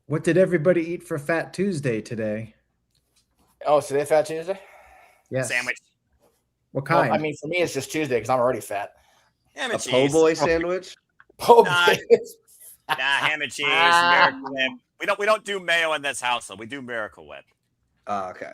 What did everybody eat for Fat Tuesday today? Oh, today Fat Tuesday? Yes. Sandwich. What kind? Well, I mean, for me, it's just Tuesday because I'm already fat. Ham A and po' cheese. boy sandwich? Oh, Nah. Nah, ham and cheese, Miracle Whip. We don't do mayo in this house, though. We do Miracle Whip. Okay.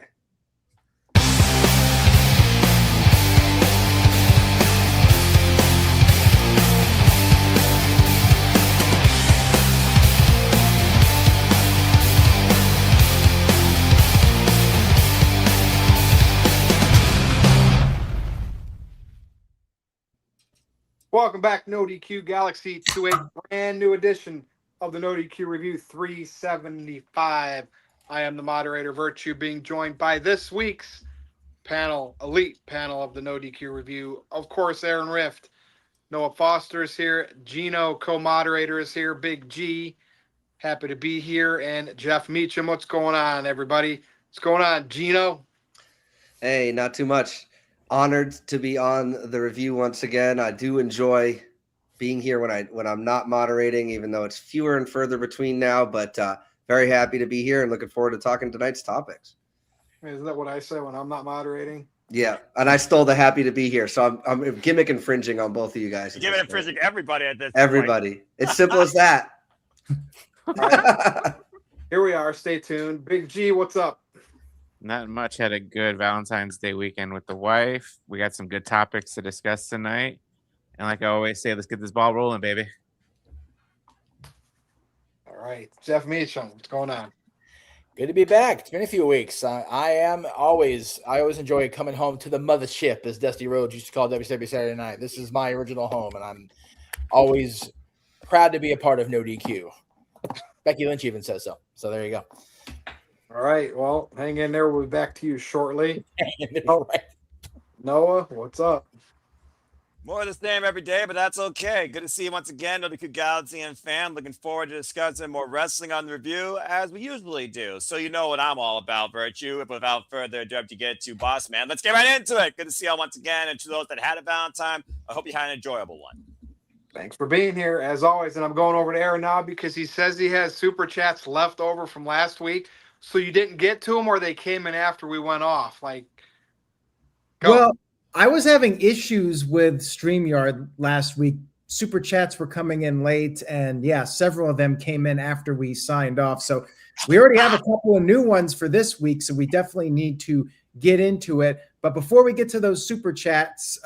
Welcome back, NoDQ Galaxy, to a brand new edition of the NoDQ Review 375. I am the moderator, Virtue, being joined by this week's elite panel of the NoDQ Review. Of course, Aaron Rift, Noah Foster is here, Gino, co-moderator, is here, Big G, happy to be here, and Jeff Meacham. What's going on, everybody? What's going on, Gino? Hey, not too much. Honored to be on the review once again. I do enjoy being here when I'm not moderating, even though it's fewer and further between now. But very happy to be here and looking forward to talking tonight's topics. Isn't that what I say when I'm not moderating? Yeah, and I stole the happy to be here, so I'm gimmick infringing on both of you guys. Give it infringing everybody at this Everybody. point. It's simple as that. Here we are. Stay tuned. Big G, what's up? Not much. Had a good Valentine's Day weekend with the wife. We got some good topics to discuss tonight. And like I always say, let's get this ball rolling, baby. All right. Jeff Meacham, what's going on? Good to be back. It's been a few weeks. I always enjoy coming home to the mothership, as Dusty Rhodes used to call WCW Saturday Night. This is my original home, and I'm always proud to be a part of No DQ. Becky Lynch even says so. So there you go. All right. Well, hang in there. We'll be back to you shortly. All right. Noah, what's up? More of the same every day, but that's okay. Good to see you once again, NoDQ Galaxy and fan. Looking forward to discussing more wrestling on the review, as we usually do. So you know what I'm all about, Virtue. But without further ado, to get to Boss Man, let's get right into it. Good to see y'all once again. And to those that had a Valentine, I hope you had an enjoyable one. Thanks for being here, as always. And I'm going over to Aaron now because he says he has super chats left over from last week. So you didn't get to them, or they came in after we went off? Go. Well, I was having issues with StreamYard last week. Super chats were coming in late, and yeah, several of them came in after we signed off. So we already have a couple of new ones for this week, so we definitely need to get into it. But before we get to those super chats,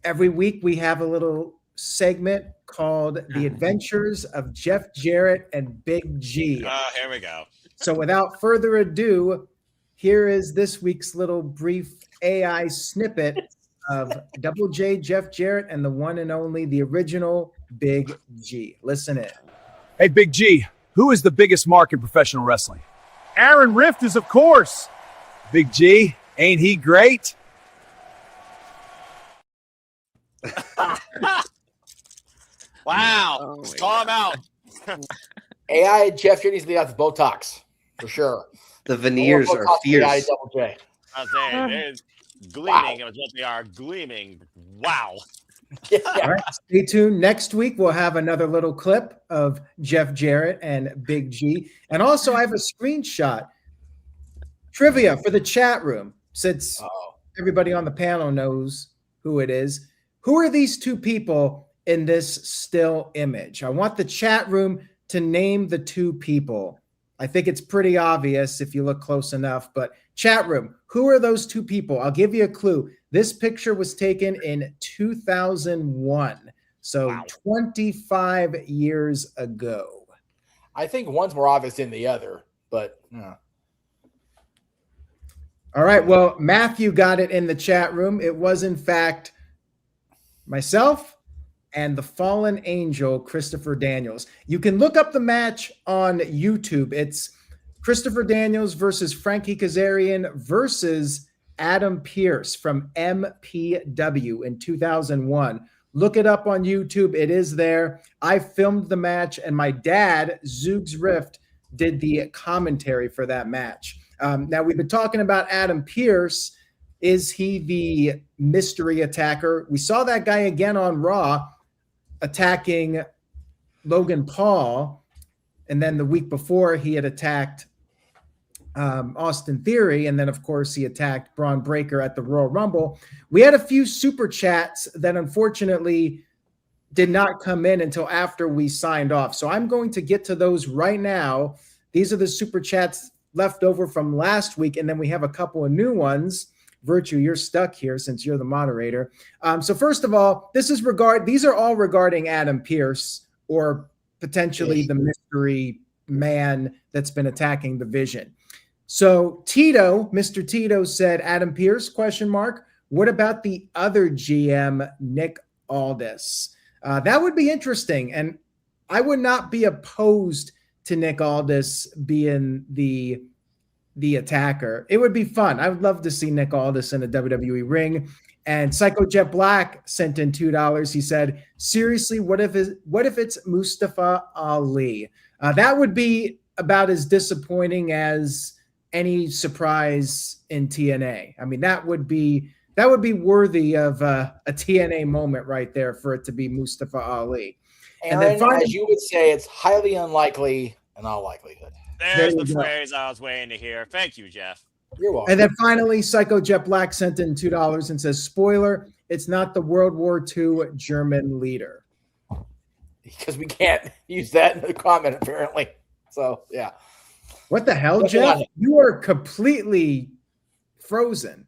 every week we have a little segment called The Adventures of Jeff Jarrett and Big G. Here we go. So without further ado, here is this week's little brief AI snippet of Double J, Jeff Jarrett, and the one and only, the original Big G. Listen in. Hey, Big G, who is the biggest mark in professional wrestling? Aaron Rift is, of course. Big G, ain't he great? Wow. Oh Just my call him out. AI Jeff Jarrett needs to be out the Botox for sure. The veneers More are Botox than AI fierce. Double J. I was saying, it's gleaming. It was what they are, gleaming. Wow. Yeah. All right, stay tuned. Next week, we'll have another little clip of Jeff Jarrett and Big G. And also, I have a screenshot. Trivia for the chat room, since everybody on the panel knows who it is. Who are these two people in this still image? I want the chat room to name the two people. I think it's pretty obvious if you look close enough, but chat room, who are those two people? I'll give you a clue. This picture was taken in 2001, so Wow. 25 years ago. I think one's more obvious than the other, but All right, well, Matthew got it in the chat room. It was, in fact, myself and the fallen angel, Christopher Daniels. You can look up the match on YouTube. It's Christopher Daniels versus Frankie Kazarian versus Adam Pearce from MPW in 2001. Look it up on YouTube. It is there. I filmed the match, and my dad, Zoogs Rift, did the commentary for that match. Now, we've been talking about Adam Pearce. Is he the mystery attacker? We saw that guy again on Raw attacking Logan Paul. And then the week before, he had attacked Austin Theory. And then, of course, he attacked Braun Breaker at the Royal Rumble. We had a few super chats that unfortunately did not come in until after we signed off. So I'm going to get to those right now. These are the super chats left over from last week. And then we have a couple of new ones. Virtue, you're stuck here since you're the moderator. So first of all, these are all regarding Adam Pearce, or potentially the mystery man that's been attacking the Vision. So Mr. Tito said, Adam Pearce, ? What about the other GM, Nick Aldis? That would be interesting. And I would not be opposed to Nick Aldis being the attacker. It would be fun. I would love to see Nick Aldis in a WWE ring. And Psycho Jet Black sent in $2. He said, seriously, what if it's Mustafa Ali? That would be about as disappointing as any surprise in TNA. I mean, that would be worthy of a TNA moment right there for it to be Mustafa Ali. Aaron, and then finally, as you would say, it's highly unlikely in all likelihood. There's the phrase I was waiting to hear. Thank you, Jeff. You're welcome. And then finally, Psycho Jet Black sent in $2 and says, spoiler, it's not the World War II German leader. Because we can't use that in the comment, apparently. So, yeah. What the hell, Jeff? You are completely frozen.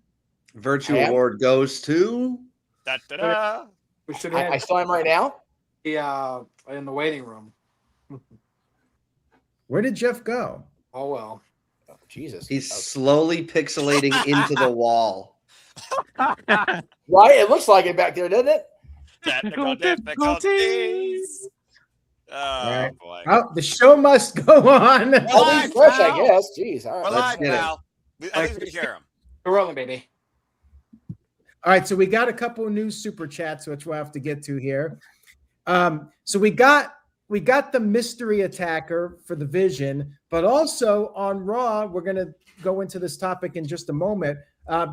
Virtue Award goes to... Da-da-da. I still am right now? Yeah, in the waiting room. Where did Jeff go? Oh, well. Oh, Jesus. He's slowly pixelating into the wall. Right? It looks like it back there, doesn't it? Technical difficulties. Oh, boy. Oh, the show must go on. Live, fresh, I guess. Jeez. All right. We're live now. At least we can hear him. We're rolling, baby. All right, so we got a couple of new super chats, which we'll have to get to here. So we got the mystery attacker for the Vision, but also on Raw, we're going to go into this topic in just a moment.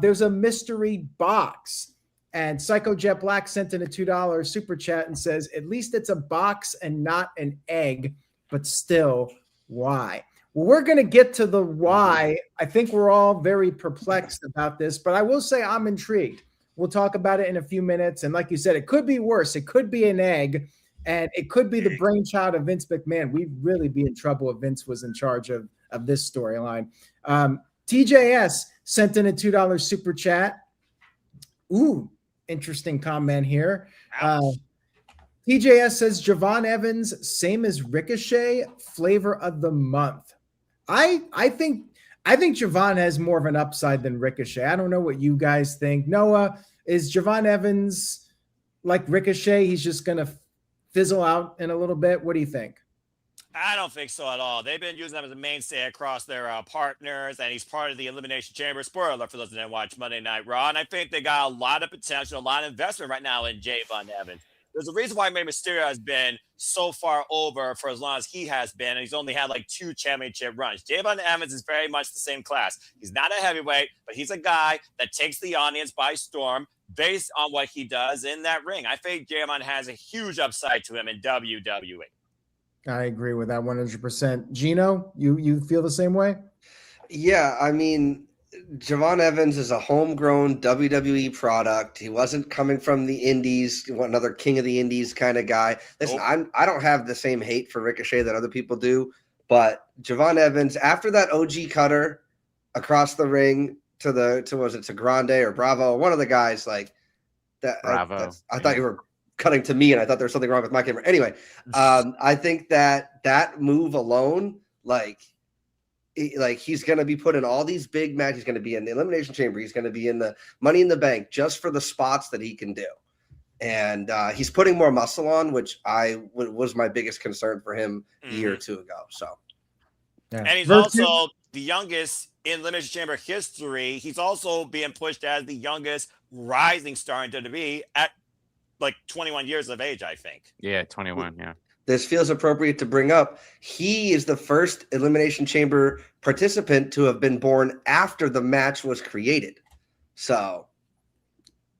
There's a mystery box, and Psycho Jet Black sent in a $2 super chat and says, at least it's a box and not an egg, but still, why? Well, we're going to get to the why. I think we're all very perplexed about this, but I will say I'm intrigued. We'll talk about it in a few minutes. And like you said, it could be worse. It could be an egg, and it could be the brainchild of Vince McMahon. We'd really be in trouble if Vince was in charge of this storyline. TJS sent in a $2 super chat. Ooh, interesting comment here. TJS says, Javon Evans, same as Ricochet, flavor of the month. I think Javon has more of an upside than Ricochet. I don't know what you guys think. Noah, is Javon Evans like Ricochet? He's just going to fizzle out in a little bit. What do you think? I don't think so at all. They've been using him as a mainstay across their partners, and he's part of the Elimination Chamber. Spoiler for those that didn't watch Monday Night Raw. And I think they got a lot of potential, a lot of investment right now in Javon Evans. There's a reason why Rey Mysterio has been so far over for as long as he has been, and he's only had like 2 championship runs. Javon Evans is very much the same class. He's not a heavyweight, but he's a guy that takes the audience by storm based on what he does in that ring. I think Javon has a huge upside to him in WWE. I agree with that 100%. Gino, you feel the same way? Yeah, I mean, Javon Evans is a homegrown WWE product. He wasn't coming from the indies, another king of the indies kind of guy. Listen, I don't have the same hate for Ricochet that other people do, but Javon Evans, after that OG cutter across the ring to Grande or Bravo, one of the guys like that. Bravo. I thought you were cutting to me, and I thought there was something wrong with my camera. Anyway, I think that move alone, like he's going to be put in all these big matches. He's going to be in the Elimination Chamber. He's going to be in the Money in the Bank just for the spots that he can do. And he's putting more muscle on, which was my biggest concern for him a year or two ago. So, yeah. And he's also the youngest in Elimination Chamber history. He's also being pushed as the youngest rising star in WWE at like 21 years of age, I think. Yeah, 21, yeah. This feels appropriate to bring up. He is the first Elimination Chamber participant to have been born after the match was created. So,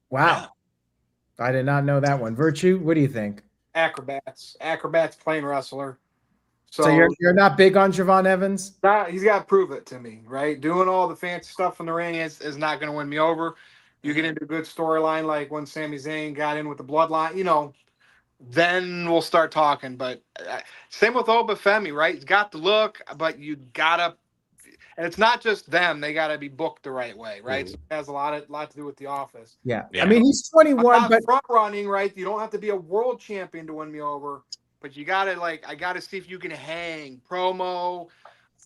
wow. Yeah. I did not know that one. Virtue, what do you think? Acrobats plane wrestler. So you're not big on Javon Evans? He's got to prove it to me, right? Doing all the fancy stuff in the ring is not going to win me over. You get into a good storyline like when Sami Zayn got in with the bloodline, then we'll start talking. But same with Obafemi, right? He's got the look, but you got to – and it's not just them. They got to be booked the right way, right? So it has a lot to do with the office. Yeah. I mean, he's 21, I'm not but front running, right? You don't have to be a world champion to win me over. But you gotta I gotta see if you can hang promo,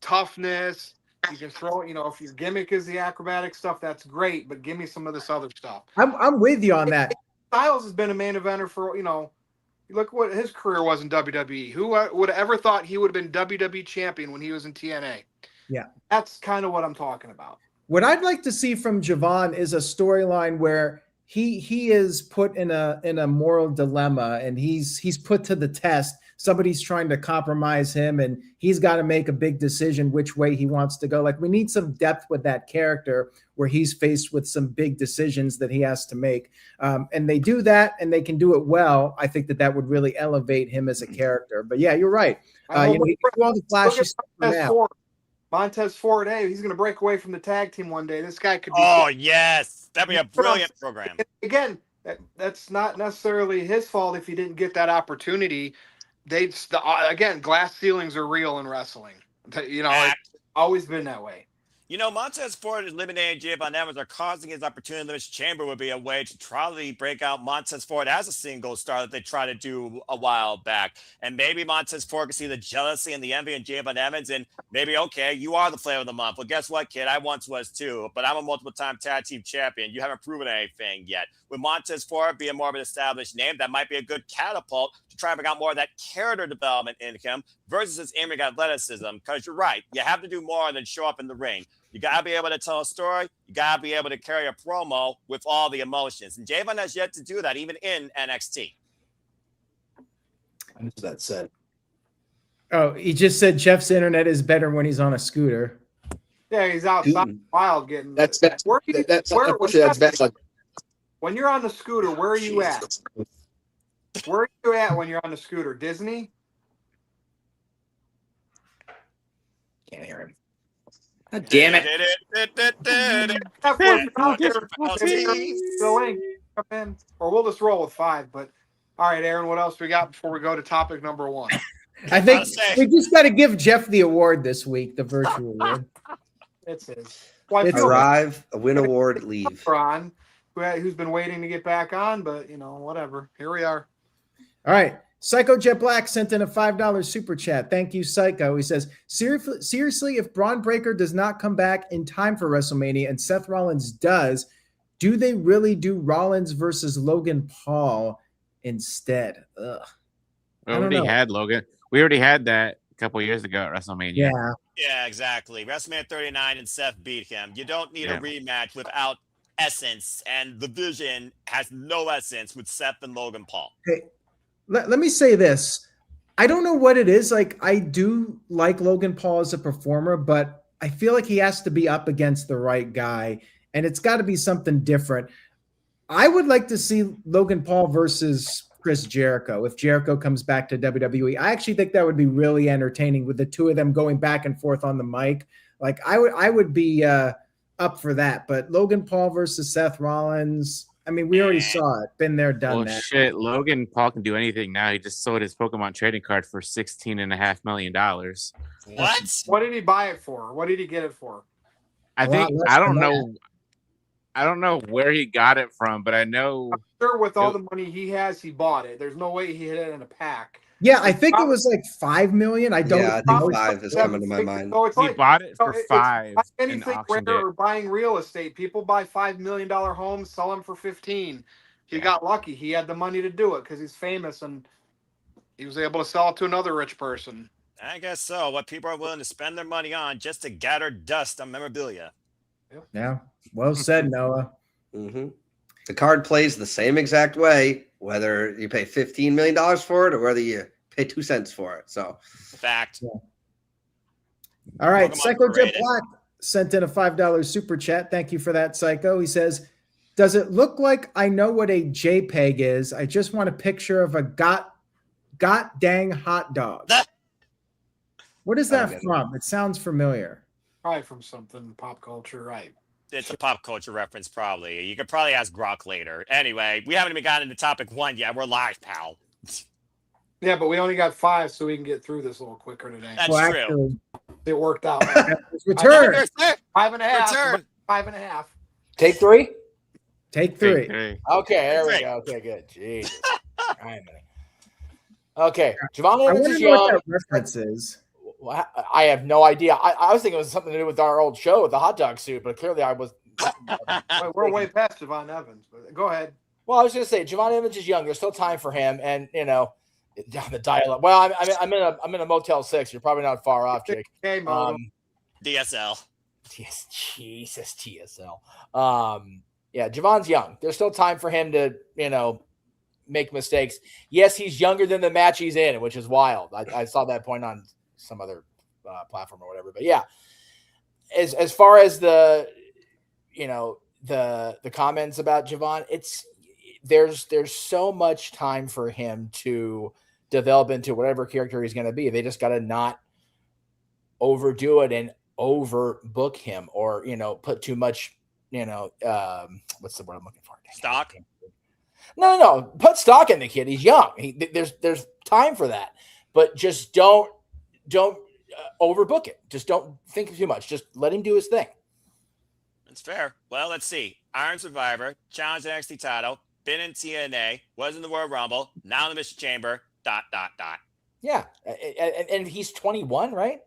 toughness. You can throw, if your gimmick is the acrobatic stuff, that's great. But give me some of this other stuff. I'm with you on that. Styles has been a main eventer for look what his career was in WWE. Who would have ever thought he would have been WWE champion when he was in TNA? Yeah, that's kind of what I'm talking about. What I'd like to see from Javon is a storyline where he is put in a moral dilemma and he's put to the test. Somebody's trying to compromise him and he's got to make a big decision which way he wants to go. Like, we need some depth with that character where he's faced with some big decisions that he has to make. And they do that and they can do it well. I think that would really elevate him as a character. But yeah, you're right. He can do all the flashy stuff now. Montez Ford, hey, he's going to break away from the tag team one day. This guy could be. Oh, yes. That'd be a brilliant program. Again, that's not necessarily his fault if he didn't get that opportunity. Again, glass ceilings are real in wrestling. It's always been that way. Montez Ford eliminating Javon Evans are causing his opportunity. Elimination Chamber would be a way to try to break out Montez Ford as a single star that they tried to do a while back. And maybe Montez Ford can see the jealousy and the envy in Javon Evans and maybe, okay, you are the flavor of the month. Well, guess what, kid? I once was too, but I'm a multiple-time tag team champion. You haven't proven anything yet. With Montez Ford being more of an established name, that might be a good catapult to try and bring out more of that character development in him versus his in-ring athleticism. Because you're right, you have to do more than show up in the ring. You got to be able to tell a story. You got to be able to carry a promo with all the emotions. And Javon has yet to do that, even in NXT. I know that said. Oh, he just said Jeff's internet is better when he's on a scooter. Yeah, he's outside wild getting. That's bad. When you're on the scooter, where are you at? Where are you at when you're on the scooter? Disney? Can't hear him. God damn it. The link. Come in. Or we'll just roll with 5. But all right, Aaron, what else we got before we go to topic number 1? I think we just got to give Jeff the award this week, the virtual award. It's his. Arrive, a win award, leave. Ron, who's been waiting to get back on, but whatever. Here we are. All right. Psycho Jet Black sent in a $5 super chat. Thank you, Psycho. He says, seriously, if Braun Breaker does not come back in time for WrestleMania and Seth Rollins does, do they really do Rollins versus Logan Paul instead? Ugh. We already had Logan. We already had that a couple years ago at WrestleMania. Yeah. Yeah, exactly. WrestleMania 39 and Seth beat him. You don't need a rematch without essence, and the Vision has no essence with Seth and Logan Paul. Okay. Let me say this. I don't know what it is. Like, I do like Logan Paul as a performer, but I feel like he has to be up against the right guy, and it's got to be something different. I would like to see Logan Paul versus Chris Jericho if Jericho comes back to WWE. I actually think that would be really entertaining with the two of them going back and forth on the mic. Like, I would be up for that. But Logan Paul versus Seth Rollins, I mean, we already saw it. Been there, done that. Shit, Logan Paul can do anything now. He just sold his Pokemon trading card for $16.5 million. What? What did he buy it for? What did he get it for? I don't know where he got it from, but I know. I'm sure with all the money he has, he bought it. There's no way he hit it in a pack. Yeah, I think it was like $5 million. I don't. Yeah, I think 5 is coming to my mind. So it's he bought it for 5. It's anything rare or buying real estate. People buy $5 million homes, sell them for 15. He got lucky. He had the money to do it because he's famous and he was able to sell it to another rich person. I guess so. What people are willing to spend their money on just to gather dust on memorabilia. Yeah, well said, Noah. Mm-hmm. The card plays the same exact way, whether you pay $15 million for it or whether you pay 2 cents for it. So, fact. Yeah. All right, Pokemon Psycho Jet rated. Black sent in a $5 super chat. Thank you for that, Psycho. He says, "Does it look like I know what a JPEG is? I just want a picture of a got dang hot dog." What is that from? It sounds familiar. Probably from something pop culture, right? It's a pop culture reference, probably. You could probably ask Grok later. Anyway, we haven't even gotten into topic 1 yet. We're live, pal. Yeah, but we only got 5, so we can get through this a little quicker today. That's Well, true. actually, It worked out. it's return. 5.5. Return. 5.5. Take 3. Take 3. Hey, Okay, there we Great. go. Okay, good. Jesus. All right, man. Okay, Javon I Evans want is to know what young. that reference is. Well, I have no idea. I was thinking it was something to do with our old show with the hot dog soup, but clearly I was. Wait, we're way past Javon Evans. But go ahead. Well, I was going to say Javon Evans is young. There's still time for him, and down the dial-up. Well, I'm in a Motel 6. You're probably not far off, Jake. Okay, model. DSL. Yes, Jesus, TSL. Yeah, Javon's young. There's still time for him to, make mistakes. Yes, he's younger than the match he's in, which is wild. I saw that point on some other platform or whatever. But yeah, as far as the comments about Javon, there's so much time for him to develop into whatever character he's going to be. They just got to not overdo it and overbook him, or put too much. What's the word I'm looking for? Stock. No. Put stock in the kid. He's young. There's time for that, but just don't overbook it. Just don't think too much. Just let him do his thing. That's fair. Well, let's see. Iron Survivor, challenged the NXT title, been in TNA, was in the Royal Rumble, now in the Elimination Chamber. ... Yeah, and he's 21, right?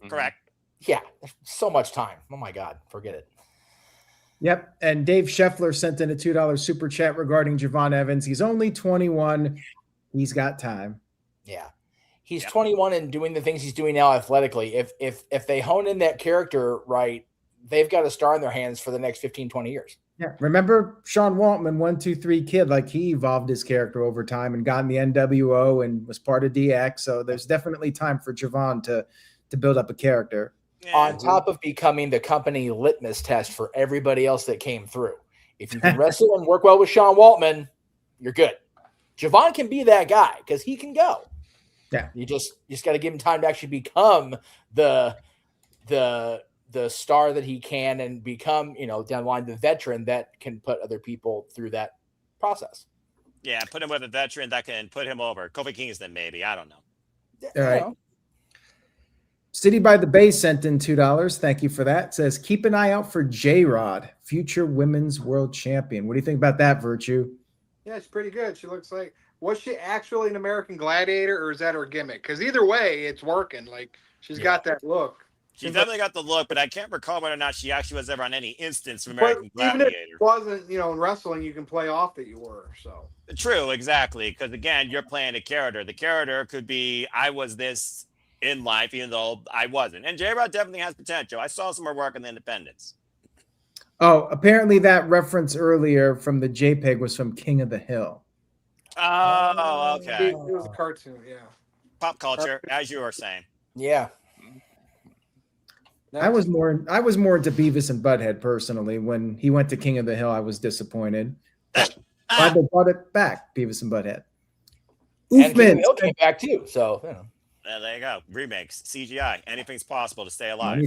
Correct. Yeah, so much time. Oh my God, forget it. Yep. And Dave Scheffler sent in a $2 super chat regarding Javon Evans. He's only 21. He's got time. Yeah. He's 21 and doing the things he's doing now athletically. If they hone in that character right, they've got a star in their hands for the next 15, 20 years. Yeah. Remember Sean Waltman, 1, 2, 3 kid, like he evolved his character over time and got in the NWO and was part of DX. So there's definitely time for Javon to build up a character. Yeah. On top of becoming the company litmus test for everybody else that came through. If you can wrestle and work well with Sean Waltman, you're good. Javon can be that guy because he can go. Yeah. You just got to give him time to actually become the star that he can, and become, down the line, the veteran that can put other people through that process. Yeah, put him with a veteran that can put him over. Kofi Kingston, maybe. I don't know. All right. City by the Bay sent in $2. Thank you for that. It says, keep an eye out for J-Rod, future women's world champion. What do you think about that, Virtue? Yeah, she's pretty good. She looks like, was she actually an American Gladiator, or is that her gimmick? Because either way, it's working. Like, she's got that look. She's definitely got the look, but I can't recall whether or not she actually was ever on any instance of American Even Gladiator. if it wasn't, in wrestling, you can play off that you were. So True, exactly. Because again, you're playing a character. The character could be, I was this in life, even though I wasn't. And J-Rod definitely has potential. I saw some of her work in the independents. Oh, apparently that reference earlier from the JPEG was from King of the Hill. Oh, okay. it was a cartoon. Yeah. Pop culture, as you were saying. Yeah. I was more into Beavis and Butthead personally. When he went to King of the Hill, I was disappointed. Glad they brought it back, Beavis and Butthead. And Oofman came back too. So There you go. Remakes, CGI, anything's possible to stay alive.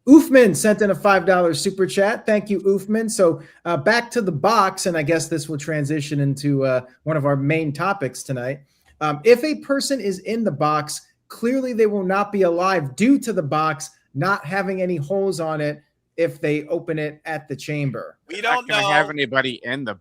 Oofman sent in a $5 super chat. Thank you, Oofman. So back to the box, and I guess this will transition into one of our main topics tonight. If a person is in the box, clearly they will not be alive due to the box not having any holes on it if they open it at the chamber. We don't know. Have anybody in the.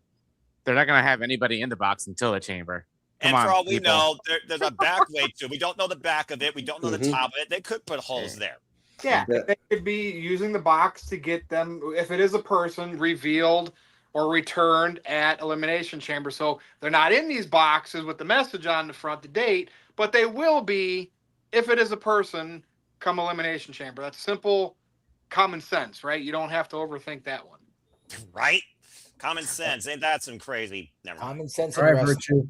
They're not going to have anybody in the box until the chamber. And for all we know, there's a back way to it. We don't know the back of it. We don't know the top of it. They could put holes there. Yeah, they could be using the box to get them, if it is a person, revealed or returned at Elimination Chamber. So they're not in these boxes with the message on the front, the date, but they will be if it is a person come Elimination Chamber. That's simple common sense, right? You don't have to overthink that one. Right? Common sense. Ain't that some crazy? Never mind. common sense. All right, Virtue.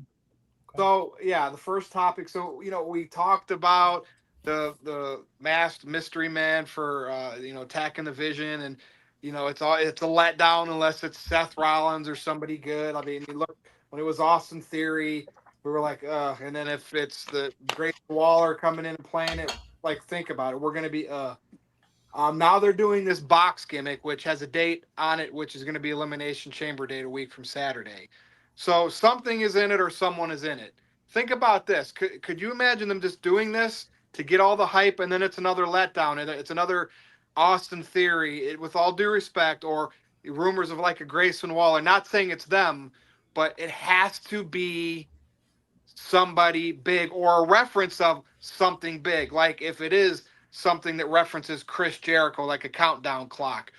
So, yeah, the first topic. So, we talked about the masked mystery man for, attacking the Vision. And, it's a letdown unless it's Seth Rollins or somebody good. I mean, you look, when it was Austin Theory, we were like, and then if it's the Great Waller coming in and playing it, like think about it. We're going to be now they're doing this box gimmick, which has a date on it, which is going to be Elimination Chamber date a week from Saturday. So something is in it or someone is in it. Think about this. Could you imagine them just doing this to get all the hype, and then it's another letdown, and it's another Austin Theory, with all due respect, or rumors of like a Grayson Waller? Not saying it's them, but it has to be somebody big or a reference of something big. Like if it is something that references Chris Jericho, like a countdown clock.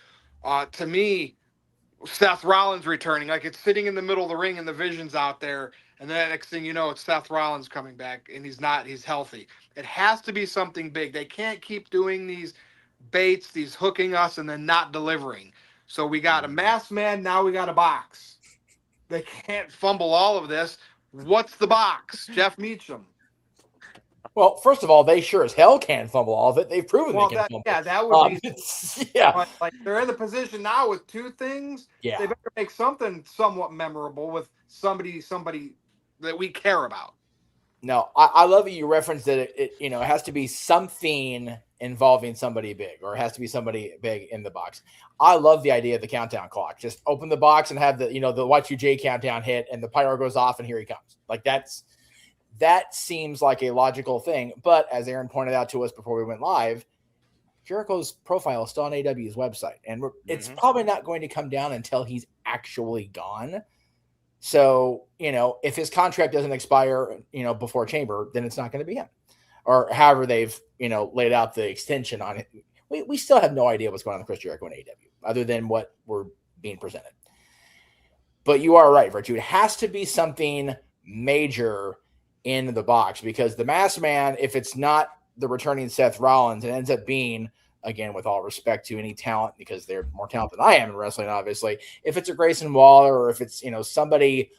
To me, Seth Rollins returning, like it's sitting in the middle of the ring and the vision's out there. And then next thing you know, it's Seth Rollins coming back and he's healthy. It has to be something big. They can't keep doing these baits, these hooking us and then not delivering. So we got a masked man. Now we got a box. They can't fumble all of this. What's the box? Jeff Meacham. Well, first of all, they sure as hell can fumble all of it. They've proven they can fumble. Yeah, that would be. Yeah. But like they're in the position now with two things. Yeah. They better make something somewhat memorable with somebody that we care about. No, I love that you referenced that it has to be something involving somebody big, or it has to be somebody big in the box. I love the idea of the countdown clock. Just open the box and have the the Y2J countdown hit, and the pyro goes off, and here he comes. Like that seems like a logical thing. But as Aaron pointed out to us before we went live, Jericho's profile is still on AW's website, and it's probably not going to come down until he's actually gone. So, if his contract doesn't expire, before Chamber, then it's not going to be him, or however they've, laid out the extension on it. We still have no idea what's going on with Chris Jericho and AEW other than what we're being presented. But you are right, Virtue. It has to be something major in the box, because the Masked Man, if it's not the returning Seth Rollins, it ends up being, again, with all respect to any talent, because they're more talented than I am in wrestling, obviously. If it's a Grayson Waller, or if it's, somebody,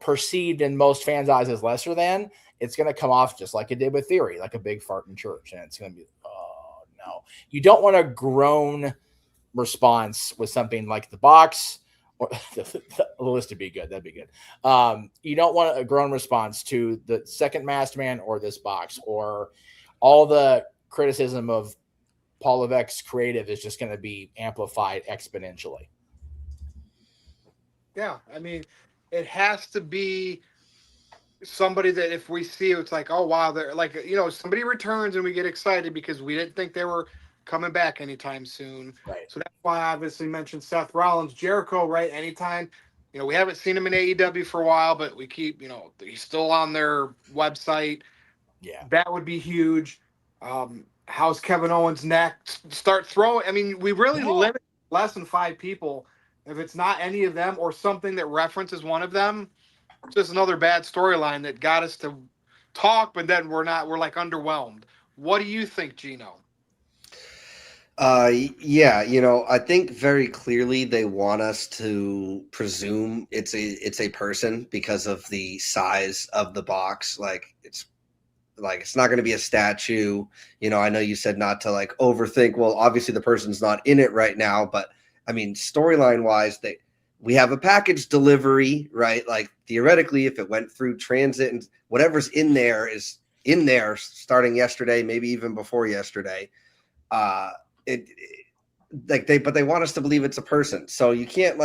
perceived in most fans' eyes as lesser than, it's going to come off just like it did with Theory, like a big fart in church. And it's going to be, oh, no. You don't want a groan response with something like the box, or the list would be good. That'd be good. You don't want a groan response to the second Masked Man or this box, or all the criticism of Paul Levesque's creative is just going to be amplified exponentially. Yeah, I mean, it has to be somebody that if we see it, it's like, oh, wow, they're like, somebody returns and we get excited because we didn't think they were coming back anytime soon. Right. So that's why I obviously mentioned Seth Rollins, Jericho, right? Anytime, we haven't seen him in AEW for a while, but we keep, he's still on their website. Yeah. That would be huge. How's Kevin Owens next? Start throwing. I mean, we really limit less than 5 people. If it's not any of them or something that references one of them, it's just another bad storyline that got us to talk, but then we're like underwhelmed. What do you think, Gino? Yeah, I think very clearly they want us to presume it's a person because of the size of the box. It's not going to be a statue. I know you said not to overthink. Well, obviously the person's not in it right now, but I mean, storyline wise, we have a package delivery, right? Like theoretically, if it went through transit and whatever's in there is in there starting yesterday, maybe even before yesterday. But they want us to believe it's a person. So you can't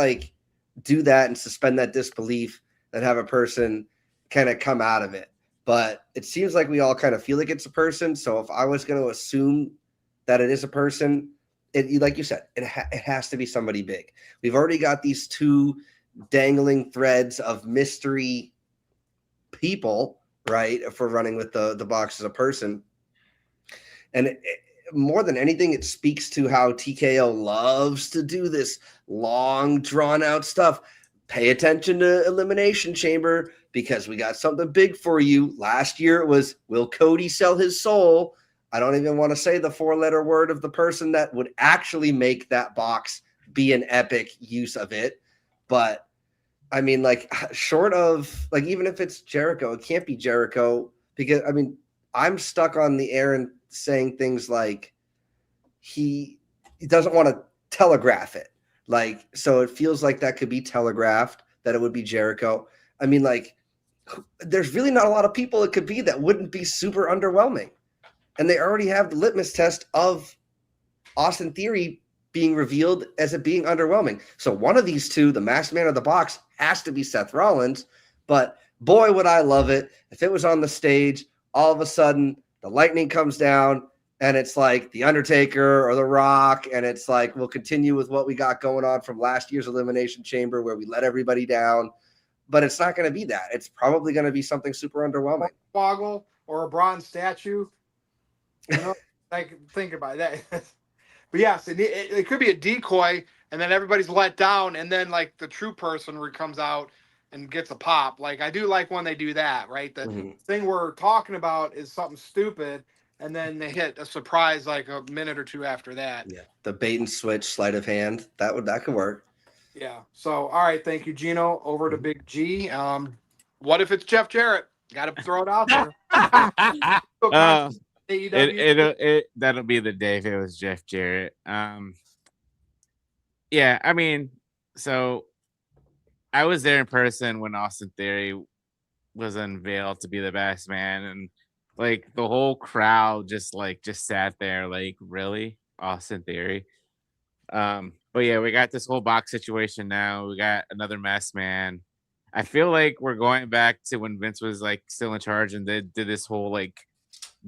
do that and suspend that disbelief and have a person kind of come out of it. But it seems like we all kind of feel like it's a person. So if I was going to assume that it is a person, like you said, it has to be somebody big. We've already got these 2 dangling threads of mystery people, right? If we're running with the box as a person. And more than anything, it speaks to how TKO loves to do this long, drawn-out stuff. Pay attention to Elimination Chamber because we got something big for you. Last year it was, will Cody sell his soul? I don't even want to say the 4-letter word of the person that would actually make that box be an epic use of it. But I mean, short of even if it's Jericho, it can't be Jericho because I mean, I'm stuck on the Aaron saying things like he doesn't want to telegraph it. So it feels like that could be telegraphed, that it would be Jericho. I mean, there's really not a lot of people it could be that wouldn't be super underwhelming. and they already have the litmus test of Austin Theory being revealed as it being underwhelming. So one of these two, the masked man of the box, has to be Seth Rollins. But boy, would I love it if it was on the stage, all of a sudden the lightning comes down and it's like The Undertaker or The Rock, and it's like we'll continue with what we got going on from last year's Elimination Chamber where we let everybody down. But it's not going to be that. It's probably going to be something super underwhelming. Boggle or a bronze statue. You know, like think about that. But yes, it could be a decoy, and then everybody's let down, and then like the true person comes out and gets a pop. Like I do like when they do that, right? The thing we're talking about is something stupid, and then they hit a surprise like a minute or two after that. Yeah, the bait and switch sleight of hand that could work. Yeah. So all right, thank you, Gino. Over to Big G. What if it's Jeff Jarrett? Got to throw it out there. That'll be the day if it was Jeff Jarrett. Yeah, I mean, so I was there in person when Austin Theory was unveiled to be the best man, and like the whole crowd just sat there like, really, Austin Theory? But yeah, we got this whole box situation now. We got another masked man. I feel like we're going back to when Vince was like still in charge and they did this whole like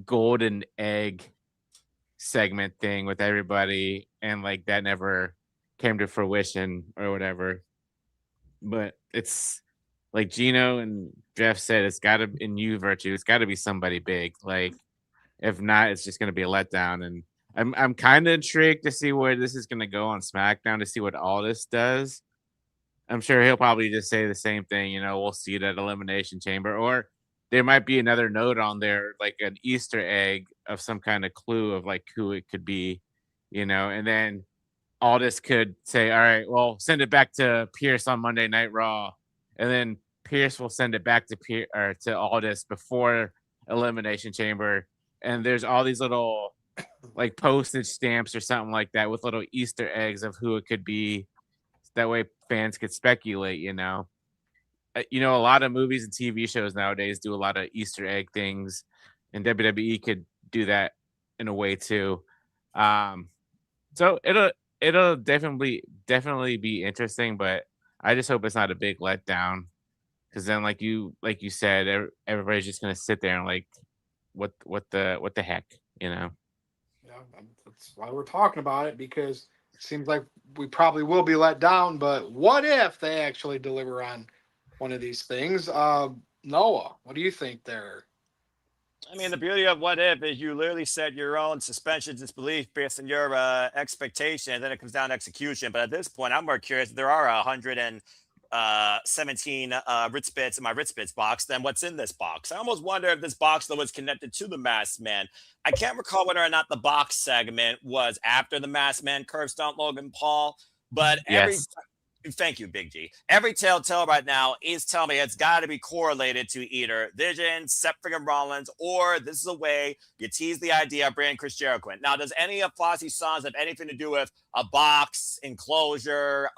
golden egg segment thing with everybody, and like that never came to fruition or whatever. But it's like Gino and Jeff said, it's got to, in you, Virtue, it's got to be somebody big. Like if not, it's just going to be a letdown. And I'm kind of intrigued to see where this is going to go on SmackDown, to see what Aldis does. I'm sure he'll probably just say the same thing. You know, we'll see it at Elimination Chamber, or there might be another note on there, like an Easter egg of some kind of clue of like who it could be, you know, and then Aldis could say, all right, well, send it back to Pierce on Monday Night Raw. And then Pierce will send it back to Aldis before Elimination Chamber. And there's all these little like postage stamps or something like that with little Easter eggs of who it could be. That way fans could speculate, you know. A lot of movies and TV shows nowadays do a lot of Easter egg things, and WWE could do that in a way too. So it'll definitely be interesting, but I just hope it's not a big letdown, because then like you said, everybody's just gonna sit there and like, what the heck, you know? Yeah, that's why we're talking about it, because it seems like we probably will be let down. But what if they actually deliver on one of these things? Noah, what do you think there? I mean, the beauty of what if is you literally set your own suspension of disbelief based on your expectation, and then it comes down to execution. But at this point, I'm more curious. There are 117 Ritz bits in my Ritz bits box. Then what's in this box? I almost wonder if this box though was connected to the Masked Man. I can't recall whether or not the box segment was after the Masked Man curve stomp Logan Paul, but Thank you, Big G. Every telltale right now is telling me it's got to be correlated to either Vision, Seth freaking Rollins, or this is a way you tease the idea of bringing Chris Jericho in. Now, does any of Fozzie's songs have anything to do with a box, enclosure,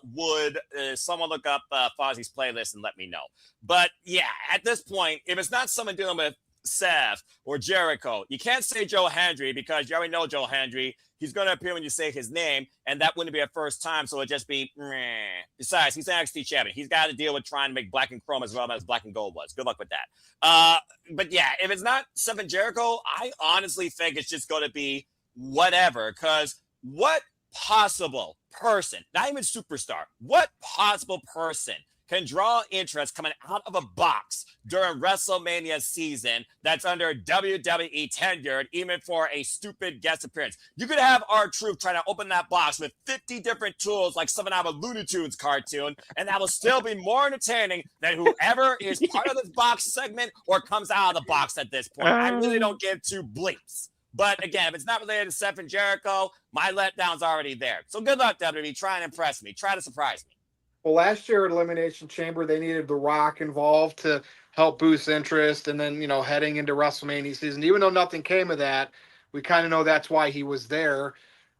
wood? Someone look up Fozzie's playlist and let me know. But yeah, at this point, if it's not someone dealing with Seth or Jericho, you can't say Joe Hendry, because you already know Joe Hendry. He's going to appear when you say his name, and that wouldn't be a first time, so it'd just be meh. Besides, he's NXT champion. He's got to deal with trying to make black and chrome as well as black and gold was. Good luck with that. But yeah, if it's not Seth and Jericho, I honestly think it's just going to be whatever, because what possible person, not even superstar, what possible person can draw interest coming out of a box during WrestleMania season that's under WWE tenured, even for a stupid guest appearance? You could have R-Truth trying to open that box with 50 different tools like something out of a Looney Tunes cartoon, and that will still be more entertaining than whoever is part of this box segment or comes out of the box at this point. I really don't give two bleeps. But again, if it's not related to Seth and Jericho, my letdown's already there. So good luck, WWE. Try and impress me. Try to surprise me. Well, last year at Elimination Chamber, they needed The Rock involved to help boost interest. And then, heading into WrestleMania season, even though nothing came of that, we kind of know that's why he was there.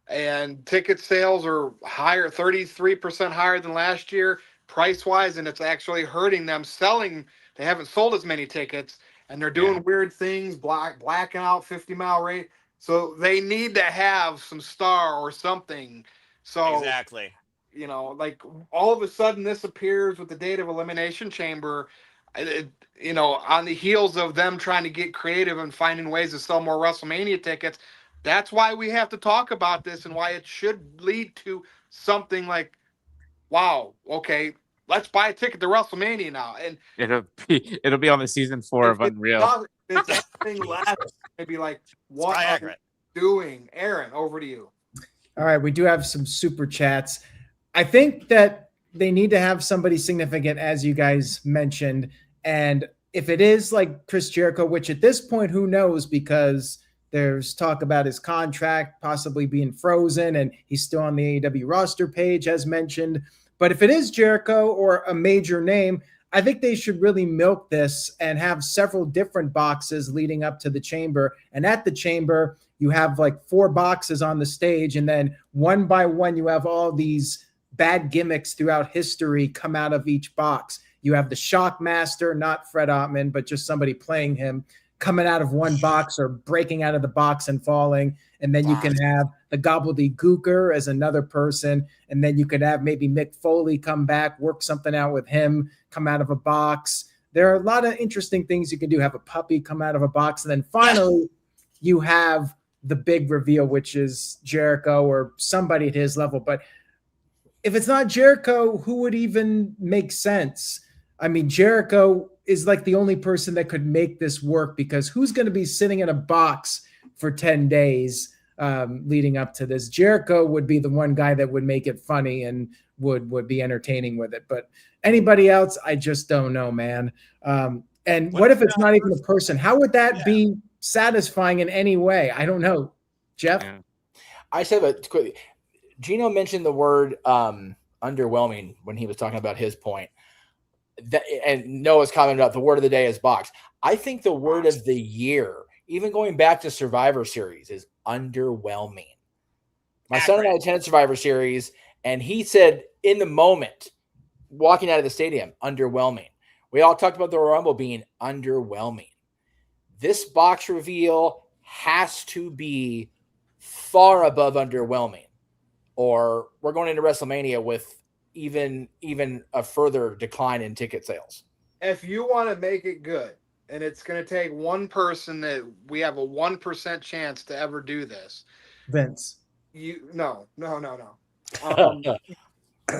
And ticket sales are higher, 33% higher than last year, price-wise, and it's actually hurting them selling. They haven't sold as many tickets and they're doing weird things, blacking out 50-mile rate. So they need to have some star or something. So Exactly. you know, like all of a sudden this appears with the date of Elimination Chamber, you know, on the heels of them trying to get creative and finding ways to sell more WrestleMania tickets. That's why we have to talk about this and why it should lead to something like, wow, okay, let's buy a ticket to WrestleMania now. And it'll be on the season 4 of Unreal. If it's anything less, it'd be like, what probably are accurate. you doing? Aaron, over to you. All right, we do have some super chats. I think that they need to have somebody significant, as you guys mentioned. And if it is like Chris Jericho, which at this point, who knows, because there's talk about his contract possibly being frozen and he's still on the AEW roster page, as mentioned. But if it is Jericho or a major name, I think they should really milk this and have several different boxes leading up to the Chamber. And at the Chamber, you have like 4 boxes on the stage, and then one by one, you have all these bad gimmicks throughout history come out of each box. You have the Shockmaster, not Fred Ottman, but just somebody playing him, coming out of one box or breaking out of the box and falling. And then you can have the Gobbledygooker as another person. And then you could have maybe Mick Foley come back, work something out with him, come out of a box. There are a lot of interesting things you can do. Have a puppy come out of a box. And then finally, you have the big reveal, which is Jericho or somebody at his level. But if it's not Jericho, who would even make sense? I mean, Jericho is like the only person that could make this work, because who's going to be sitting in a box for 10 days leading up to this? Jericho would be the one guy that would make it funny and would be entertaining with it. But anybody else, I just don't know, man. And what if it's not even a person? How would that be satisfying in any way? I don't know. Jeff? Yeah. I said that quickly. Gino mentioned the word underwhelming when he was talking about his point. And Noah's comment about the word of the day is box. I think the word of the year, even going back to Survivor Series, is underwhelming. My son and I attended Survivor Series, and he said in the moment, walking out of the stadium, underwhelming. We all talked about the Royal Rumble being underwhelming. This box reveal has to be far above underwhelming, or we're going into WrestleMania with even a further decline in ticket sales. If you want to make it good, and it's going to take one person, that we have a 1% chance to ever do this. Vince. No. So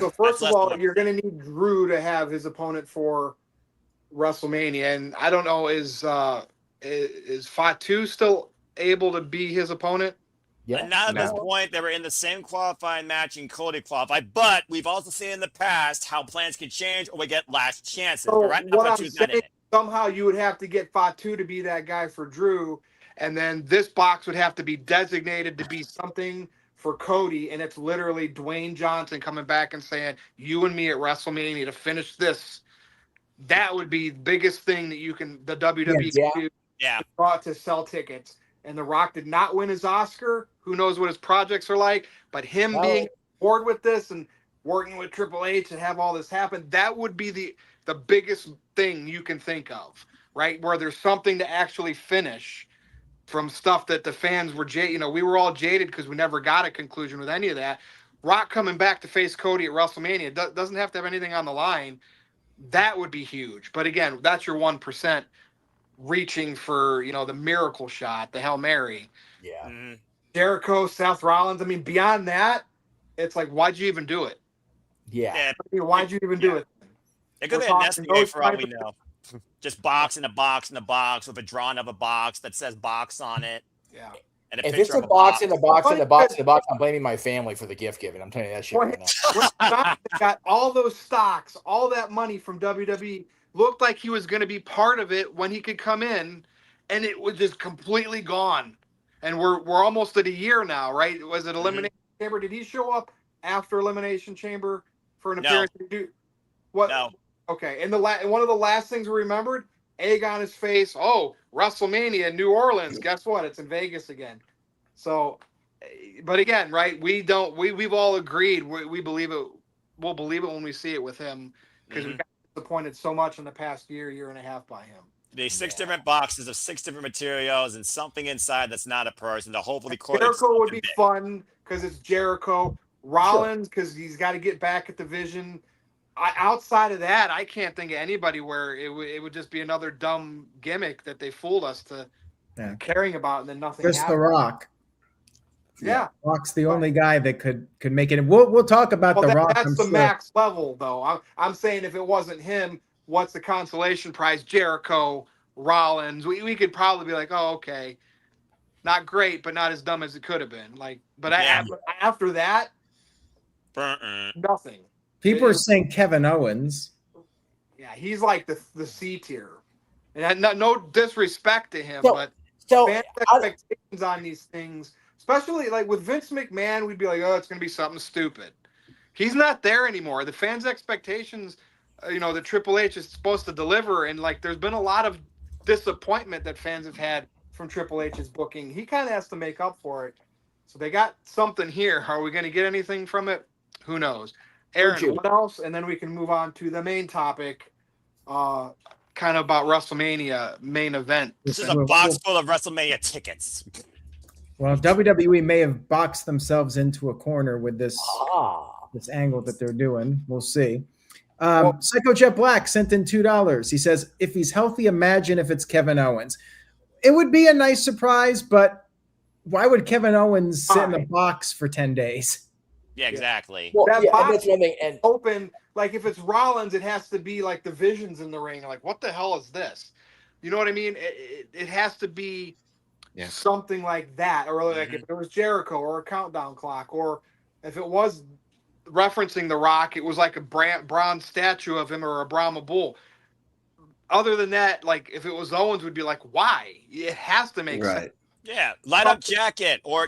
first of all, you're going to need Drew to have his opponent for WrestleMania, and I don't know, is Fatu still able to be his opponent? Yeah, And not at this point, they were in the same qualifying match and Cody qualified, but we've also seen in the past how plans can change or we get last chances. So Right now, what I'm Fatu's not in saying, it. somehow you would have to get Fatu to be that guy for Drew, and then this box would have to be designated to be something for Cody, and it's literally Dwayne Johnson coming back and saying, you and me at WrestleMania to finish this. That would be the biggest thing that the WWE can do to sell tickets. And The Rock did not win his Oscar. Who knows what his projects are like? But him being bored with this and working with Triple H and have all this happen, that would be the biggest thing you can think of, right? Where there's something to actually finish from stuff that the fans were we were all jaded because we never got a conclusion with any of that. Rock coming back to face Cody at WrestleMania doesn't have to have anything on the line. That would be huge. But again, that's your 1%. Reaching for the miracle shot, the Hail Mary. Yeah. Mm-hmm. Jericho, Seth Rollins. I mean, beyond that, it's like, why'd you even do it? Yeah. Why'd you even do it? It could be a nesting egg for all we know. Just box in a box in a box with a drawing of a box that says box on it. Yeah. And If it's a box in a box in a box in a box, I'm blaming my family for the gift giving. I'm telling you that shit right now. They got all those stocks, all that money from WWE. Looked like he was going to be part of it when he could come in, and it was just completely gone. And we're almost at a year now, right? Was it Elimination Chamber? Did he show up after Elimination Chamber for an appearance? What? No. Okay. And one of the last things we remembered, egg on his face. Oh, WrestleMania in New Orleans. Guess what? It's in Vegas again. So, but again, right? We've all agreed we believe it. We'll believe it when we see it with him, because we got disappointed so much in the past year and a half by him. The 6 different boxes of 6 different materials and something inside that's not a person to hopefully correlate Jericho would be big. fun because it's Jericho. Rollins because he's got to get back at the Vision. Outside of that, I can't think of anybody where it would just be another dumb gimmick that they fooled us to caring about, and then nothing. Just happened. The Rock. Yeah, Rock's the only guy that could make it. We'll talk about The Rock. That's the max level, though. I'm saying if it wasn't him, what's the consolation prize? Jericho, Rollins. We could probably be like, oh, okay, not great, but not as dumb as it could have been. Like, but after that, nothing. People are saying Kevin Owens. Yeah, he's like the C tier, and no disrespect to him, but fan expectations on these things, especially like with Vince McMahon, we'd be like, oh, it's going to be something stupid. He's not there anymore. The fans' expectations, that Triple H is supposed to deliver, and like there's been a lot of disappointment that fans have had from Triple H's booking. He kind of has to make up for it. So they got something here. Are we going to get anything from it? Who knows? Aaron, what else? And then we can move on to the main topic, kind of about WrestleMania main event. This is a box full of WrestleMania tickets. Well, WWE may have boxed themselves into a corner with this angle that they're doing. We'll see. Psycho Jet Black sent in $2. He says, if he's healthy, imagine if it's Kevin Owens. It would be a nice surprise, but why would Kevin Owens sit in the box for 10 days? Yeah, exactly. Well, that box is open. Like if it's Rollins, it has to be like the Visions in the ring. Like, what the hell is this? You know what I mean? It has to be something like that, or like if it was Jericho or a countdown clock, or if it was referencing The Rock, it was like a bronze statue of him or a Brahma bull. Other than that, like if it was Owens, would be like, why? It has to make sense. Yeah, light up jacket or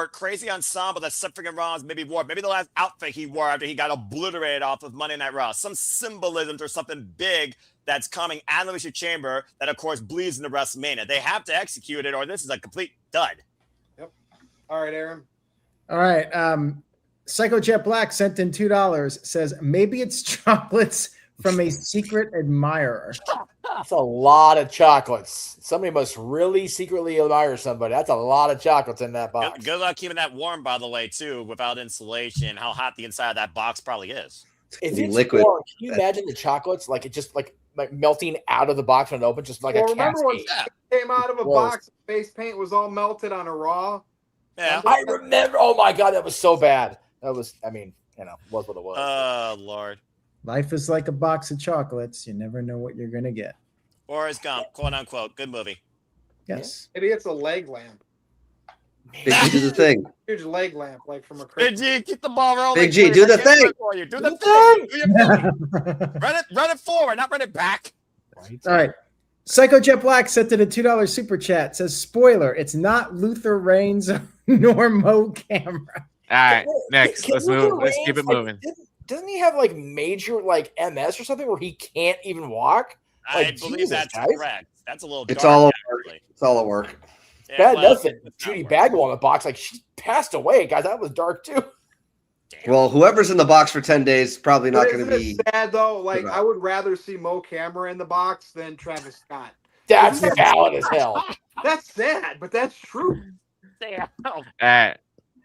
crazy ensemble that Seth freaking Rollins maybe wore. Maybe the last outfit he wore after he got obliterated off of Monday Night Raw. Some symbolisms or something big that's coming at Elimination Chamber that, of course, bleeds into WrestleMania. They have to execute it or this is a complete dud. Yep. All right, Aaron. All right. Psycho Jet Black sent in $2. Says, maybe it's chocolates from a secret admirer. That's a lot of chocolates. Somebody must really secretly admire somebody. That's a lot of chocolates in that box. Good luck keeping that warm, by the way, too, without insulation. How hot the inside of that box probably is. If it's liquid, warm, can you imagine the chocolates like it just like melting out of the box when it opens, just like a cascade? Remember when it came out of a box, face paint was all melted on a Raw? Yeah, I remember. Oh my god, that was so bad. That was, was what it was. Oh Lord. Life is like a box of chocolates. You never know what you're going to get. Forrest Gump, quote unquote. Good movie. Yes. Maybe it's a leg lamp. Big G, do the thing. Huge leg lamp, like from a Big G, keep the ball rolling. Big G, do the thing. Do the thing. Do your thing. Run it forward, not run it back. All right. Psycho Jet Black sent in a $2 super chat. Says, spoiler, it's not Luther Reigns nor Mo Camera. All right, next. Let's move. Let's keep it moving. Doesn't he have like major like MS or something where he can't even walk? I Like, believe Jesus, that's guys. correct. That's a little. It's dark, all a actually. work. It's all a work. Yeah, Bad well, nothing. it's not Judy work. Bagwell in the box, like she passed away, guys. That was dark too. Well, whoever's in the box for 10 days probably not going to Isn't be. it sad though? Like I would rather see Mo Camera in the box than Travis Scott. That's valid as hell. That's sad, but that's true. Damn.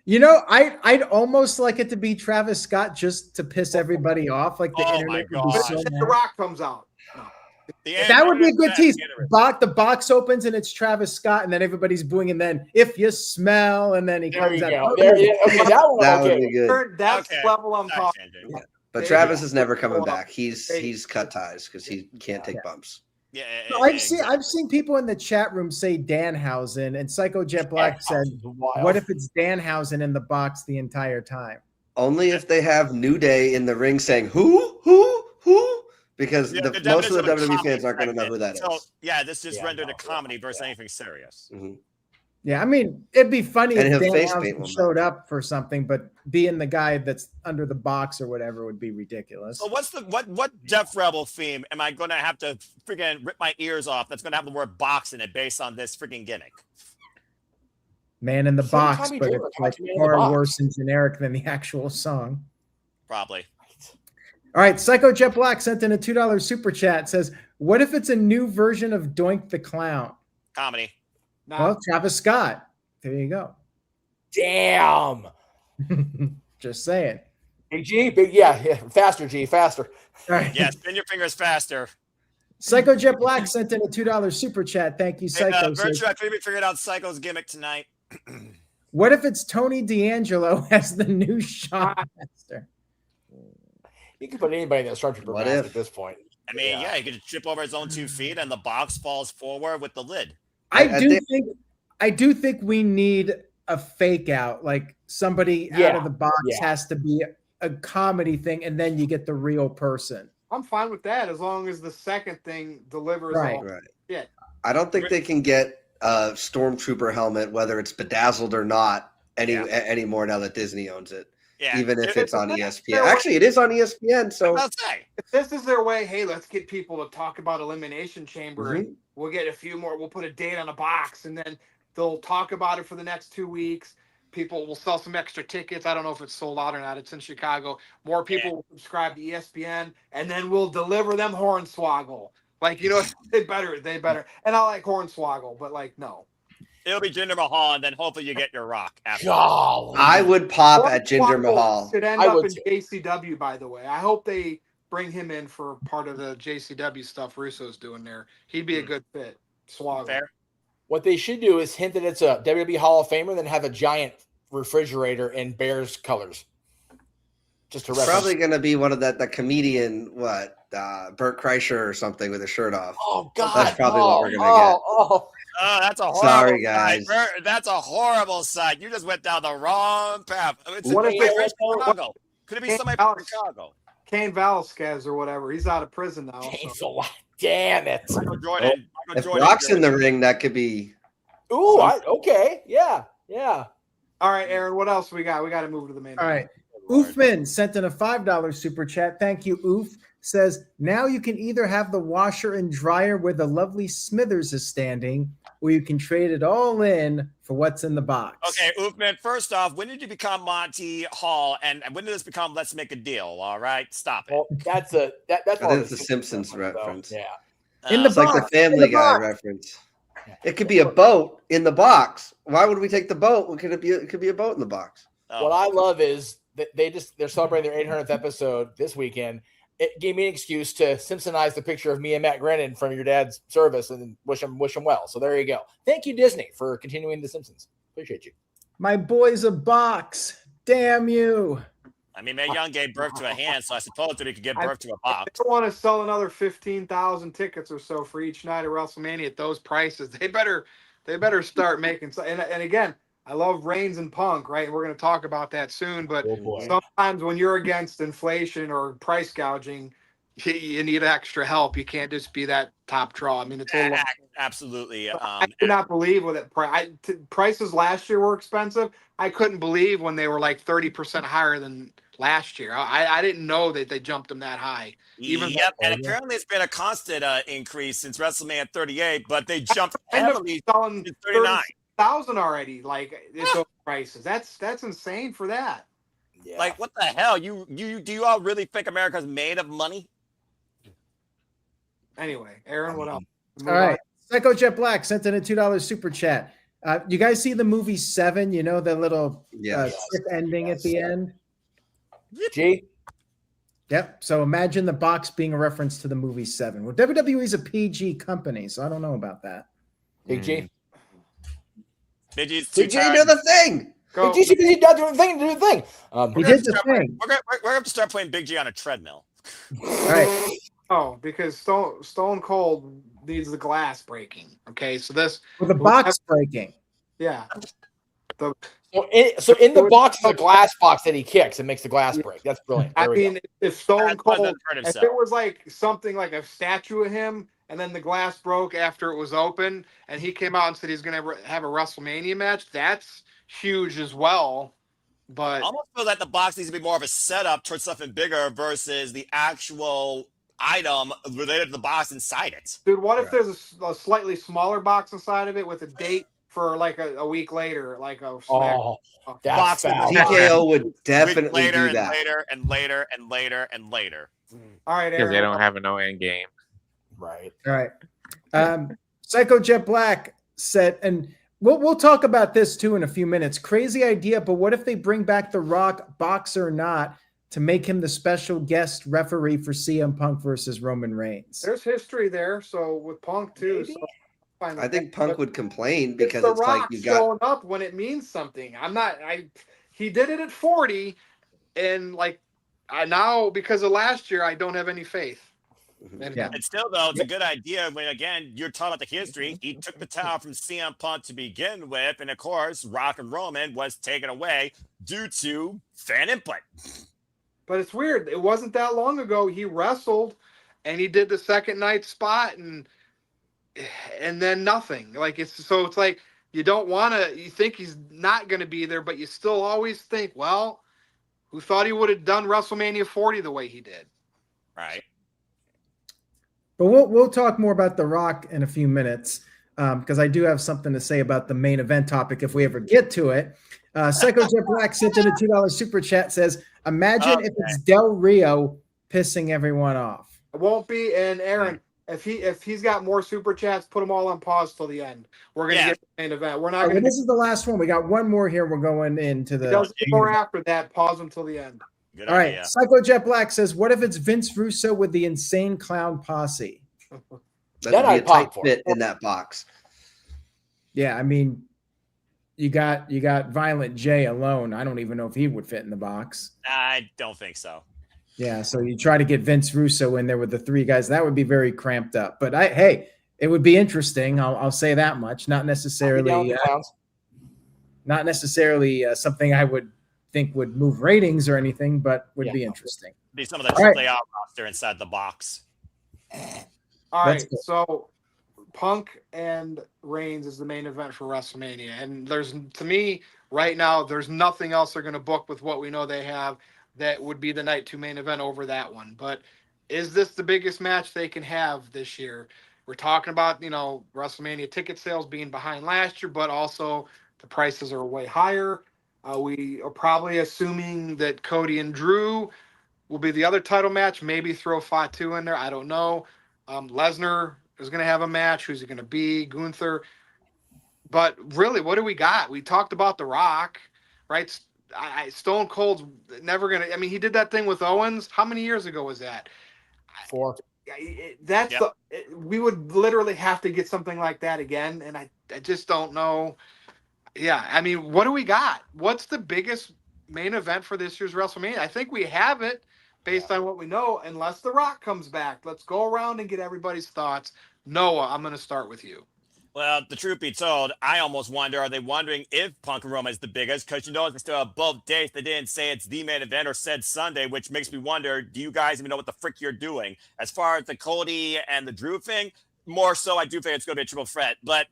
You know, I'd almost like it to be Travis Scott just to piss everybody off. Like the Oh internet my would be God. so The mad. Rock comes out. That would be a good tease. The box opens and it's Travis Scott, and then everybody's booing, and then if you smell, and then he There comes you out. go. There you go. Okay, that one. That Okay. would be good. That's Okay. the level I'm Sorry, talking Sandra. about. But There Travis you is go. never coming back. He's cut ties because he can't take bumps. Yeah, No, I've seen people in the chat room say Danhausen, and Psycho Jet Black said, "What if it's Danhausen in the box the entire time?" Only if they have New Day in the ring saying who, because Yeah, the most of the definition WWE comedy fans aren't going to know who that is. So yeah, this just Yeah, rendered no, a comedy versus anything serious. Mhm. Yeah, I mean, it'd be funny And if he'll face paint Danhausen one showed up for something, but being the guy that's under the box or whatever would be ridiculous. So what's the what Def Rebel theme am I going to have to freaking rip my ears off? That's going to have the word box in it based on this freaking gimmick. Man in the Same box, Tommy but Dreamer, it's like Tommy in the far box. worse and generic than the actual song. Probably. All right, Psycho Jet Black sent in a $2 super chat. Says, What if it's a new version of Doink the Clown? Comedy. Nah, Well, Travis Scott. There you go. Damn. Just saying. Big G, yeah, faster, G, faster. All right. Yeah, spin your fingers faster. Psycho Jet Black sent in a $2 super chat. Thank you, Psycho. Virtue, I think we figured out Psycho's gimmick tonight. What if it's Tony D'Angelo as the new Shot Master? You can put anybody in that Stormtrooper What mask if? at this point. I mean, yeah, he could trip over his own 2 feet and the box falls forward with the lid. I do think we need a fake out, like somebody out of the box has to be a comedy thing, and then you get the real person. I'm fine with that as long as the second thing delivers. Right. All. Yeah. I don't think they can get a Stormtrooper helmet, whether it's bedazzled or not, anymore now that Disney owns it. Yeah. Even if it's on ESPN. Actually, it is on ESPN. So I'll say. If this is their way, hey, let's get people to talk about Elimination Chamber. Mhm. And we'll get a few more. We'll put a date on a box, and then they'll talk about it for the next 2 weeks. People will sell some extra tickets. I don't know if it's sold out or not. It's in Chicago. More people will subscribe to ESPN, and then we'll deliver them Hornswoggle. Like, you know, they better. And I like Hornswoggle, but like, no. It'll be Jinder Mahal, and then hopefully you get your Rock after. Golly. I would pop at Jinder Mahal. Should end I up would in too. JCW, by the way. I hope they bring him in for part of the JCW stuff Russo's doing there. He'd be a good fit. Swoggle. Fair. What they should do is hint that it's a WWE Hall of Famer, then have a giant refrigerator in Bears colors. Just to reference. Probably going to be one of the comedian, Bert Kreischer or something with his shirt off. Oh God! That's probably what we're gonna get. Oh, that's a horrible Sorry, guys. sight. That's a horrible sight. You just went down the wrong path. It's What if it's they- Chicago? Could it be somebody from Chicago? Kane Velasquez or whatever. He's out of prison now. James So. a lot. Damn it! Michael Jordan. If Brock's in the ring, that could be. Ooh, okay, yeah. All right, Aaron, what else we got? We got to move to the main. All right. Oofman sent in a $5 super chat. Thank you, Oof. Says, now you can either have the washer and dryer where the lovely Smithers is standing, or you can trade it all in for what's in the box. Okay, Oofman, first off, when did you become Monty Hall, and when did this become Let's Make a Deal? All right, stop it. Well, that's I more think of it's a Simpsons reference. Yeah. In the It's like the box. Family Guy reference. It could be a boat in the box. Why would we take the boat? It could be a boat in the box. Oh. What I love is that they're celebrating their 800th episode this weekend. It gave me an excuse to Simpsonize the picture of me and Matt Grennan from your dad's service and wish him well. So there you go. Thank you, Disney, for continuing the Simpsons. Appreciate you. My boy's a box. Damn you. I mean, Mae Young gave birth to a hand, so I suppose that he could give birth to a If box. they want to sell another 15,000 tickets or so for each night of WrestleMania at those prices, they better start making. And again, I love Reigns and Punk, right? We're going to talk about that soon. But Oh, boy. sometimes when you're against inflation or price gouging, you need extra help. You can't just be that top draw. I mean, it's a little. Absolutely. I could not believe with it. Prices last year were expensive. I couldn't believe when they were like 30% higher than last year. I didn't know that they jumped them that high. Yep, and apparently it's been a constant increase since WrestleMania 38, but they jumped heavily selling to 39. 30,000 already. Like it's those prices. That's insane for that. Yeah. Like, what the hell? Do you all really think America's made of money? Anyway, Aaron, what else? All right. Psycho Jet Black sent in a $2 super chat. You guys see the movie Seven? You know, the little tip ending at the end? G? Yep. So imagine the box being a reference to the movie Seven. Well, WWE is a PG company, so I don't know about that. Big G? Big G's Big G, do the thing. Go. Big G's not doing the thing. Do the thing. He did the thing. We're going to have to start playing Big G on a treadmill. All right. Oh, because Stone Cold needs the glass breaking. Okay, so this With the box breaking. yeah. So in the box is a glass box that he kicks and makes the glass break. That's brilliant. I There we go. mean, if Stone That's why Cold, the if it was like something like a statue of him, and then the glass broke after it was open, and he came out and said he's going to have a WrestleMania match, that's huge as well. But I almost feel that the box needs to be more of a setup towards something bigger versus the actual item related to the box inside it. dude, what if there's a slightly smaller box inside of it with a date for like a week later, like a smack? Oh, Box that's with foul. the TKO would Week definitely later do and that. later and later and later and later. All right, Because Aaron. they don't have no end game. Right. All right. Psycho Jet Black said, and we'll talk about this too in a few minutes. Crazy idea, but what if they bring back The Rock, boxer or not, to make him the special guest referee for CM Punk versus Roman Reigns? There's history there, so with Punk too. Maybe. So fine with I think that. Punk But would complain it's because The it's like Rock you got. showing up when it means something. He did it at 40, and like now because of last year, I don't have any faith. in Yeah. him. And still, though, it's a good idea when, again, you're talking about the history. He took the title from CM Punk to begin with. And, of course, Rock and Roman was taken away due to fan input. But it's weird. It wasn't that long ago. He wrestled, and he did the second night spot, and then nothing. Like it's like you don't want to. You think he's not going to be there, but you still always think, well, who thought he would have done WrestleMania 40 the way he did? Right. But we'll talk more about The Rock in a few minutes because I do have something to say about the main event topic if we ever get to it. Psycho Jet Black sent in a $2 super chat, says, imagine if it's Del Rio pissing everyone off. It won't be. And Aaron, if he's got more super chats, put them all on pause till the end. We're gonna get the main event. We're not All right, gonna. this is the last one. We got one more here. We're going into the. Does more after that. Pause them till the end. Good All right. idea. Psycho Jet Black says, what if it's Vince Russo with the Insane Clown Posse? That'd be a tight fit in that box. Yeah, I mean, you got Violent J alone. I don't even know if he would fit in the box. I don't think so. Yeah, so you try to get Vince Russo in there with the three guys. That would be very cramped up. But hey, it would be interesting. I'll say that much. Not necessarily something I would think would move ratings or anything, but would be interesting. Be some of the triple A roster inside the box. All right, so Punk and Reigns is the main event for WrestleMania, and to me right now, there's nothing else they're going to book with what we know they have that would be the night 2 main event over that one. But is this the biggest match they can have this year? We're talking about WrestleMania ticket sales being behind last year, but also the prices are way higher. We are probably assuming that Cody and Drew will be the other title match. Maybe throw Fatu in there. I don't know. Lesnar is going to have a match. Who's it going to be? Gunther. But really, what do we got? We talked about The Rock, right? Stone Cold's never going to. I mean, he did that thing with Owens. How many years ago was that? 4. We would literally have to get something like that again, and I just don't know. Yeah, I mean, what do we got? What's the biggest main event for this year's WrestleMania? I think we have it based on what we know, unless The Rock comes back. Let's go around and get everybody's thoughts. Noah, I'm going to start with you. Well, the truth be told, I almost wonder, are they wondering if Punk and Roman is the biggest? Because they still have both dates. They didn't say it's the main event or said Sunday, which makes me wonder, do you guys even know what the frick you're doing? As far as the Cody and the Drew thing, more so I do think it's going to be a triple threat. But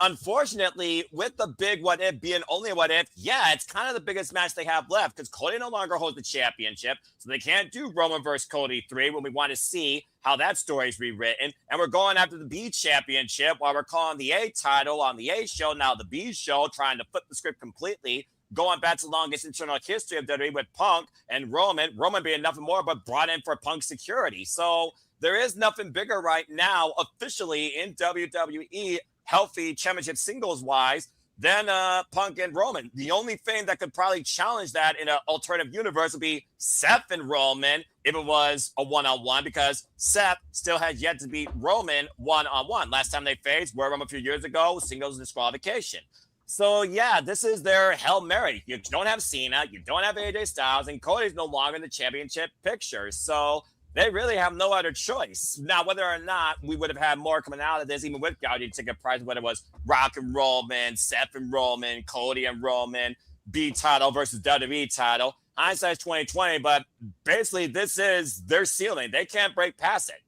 unfortunately, with the big what if being only a what if, yeah, it's kind of the biggest match they have left because Cody no longer holds the championship. So they can't do Roman versus Cody 3 when we want to see how that story's rewritten. And we're going after the B championship while we're calling the A title on the A show, now the B show, trying to flip the script completely. Going back to the longest internal history of WWE with Punk and Roman being nothing more but brought in for Punk security. So there is nothing bigger right now officially in WWE healthy championship singles wise than Punk and Roman. The only thing that could probably challenge that in an alternative universe would be Seth and Roman if it was a one-on-one, because Seth still has yet to beat Roman one-on-one. Last time they faced Royal Rumble a few years ago, singles disqualification. So yeah, this is their Hail Mary. You don't have Cena, you don't have AJ Styles, and Cody's no longer in the championship picture. So they really have no other choice. Now, whether or not we would have had more coming out of this, even with gouty ticket price, whether it was Rock and Roman, Seth and Roman, Cody and Roman, B title versus WWE title, hindsight's 2020, but basically this is their ceiling. They can't break past it.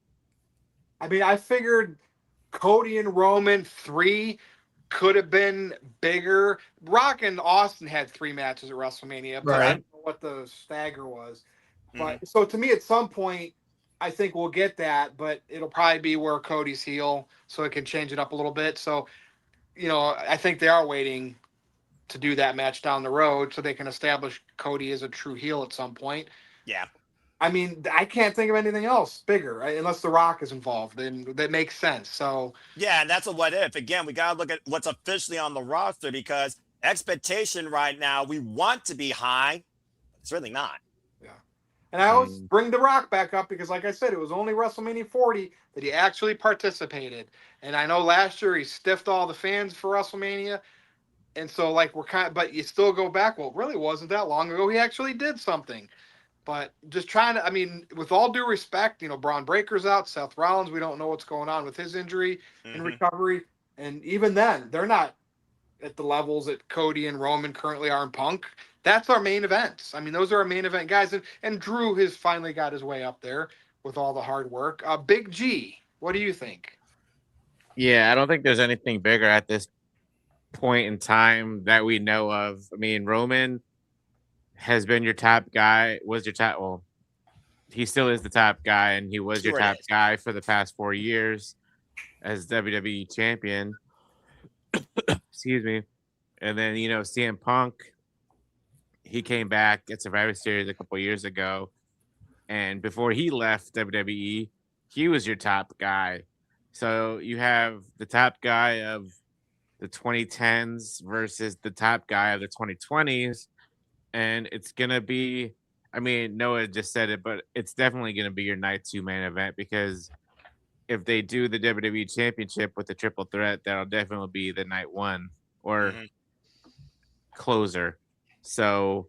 I mean, I figured Cody and Roman 3 could have been bigger. Rock and Austin had 3 matches at WrestleMania, but I don't know what the stagger was. But so to me, at some point, I think we'll get that, but it'll probably be where Cody's heel, so it can change it up a little bit. So, I think they are waiting to do that match down the road so they can establish Cody as a true heel at some point. Yeah. I mean, I can't think of anything else bigger, right? Unless The Rock is involved, and that makes sense. So Yeah, and that's a what if. Again, we got to look at what's officially on the roster because expectation right now, we want to be high. It's really not. yeah. And I always bring The Rock back up because, like I said, it was only WrestleMania 40 that he actually participated. And I know last year he stiffed all the fans for WrestleMania. And so, like, we're kind of, but you still go back. Well, it really wasn't that long ago. He actually did something. But just trying to, I mean, with all due respect, you know, Braun Breaker's out, Seth Rollins, we don't know what's going on with his injury and recovery. And even then, they're not at the levels that Cody and Roman currently are in Punk. That's our main events. I mean, those are our main event guys. And Drew has finally got his way up there with all the hard work. Big G, what do you think? Yeah, I don't think there's anything bigger at this point in time that we know of. I mean, Roman has been your top guy, was your top, well, he still is the top guy, and he was your top guy for the past 4 years as WWE champion. Excuse me. And then, you know, CM Punk, he came back at Survivor Series a couple years ago. And before he left WWE, he was your top guy. So you have the top guy of the 2010s versus the top guy of the 2020s. And it's going to be, I mean, Noah just said it, but it's definitely going to be your night 2 main event because if they do the WWE Championship with the triple threat, that'll definitely be the night 1 or closer. So,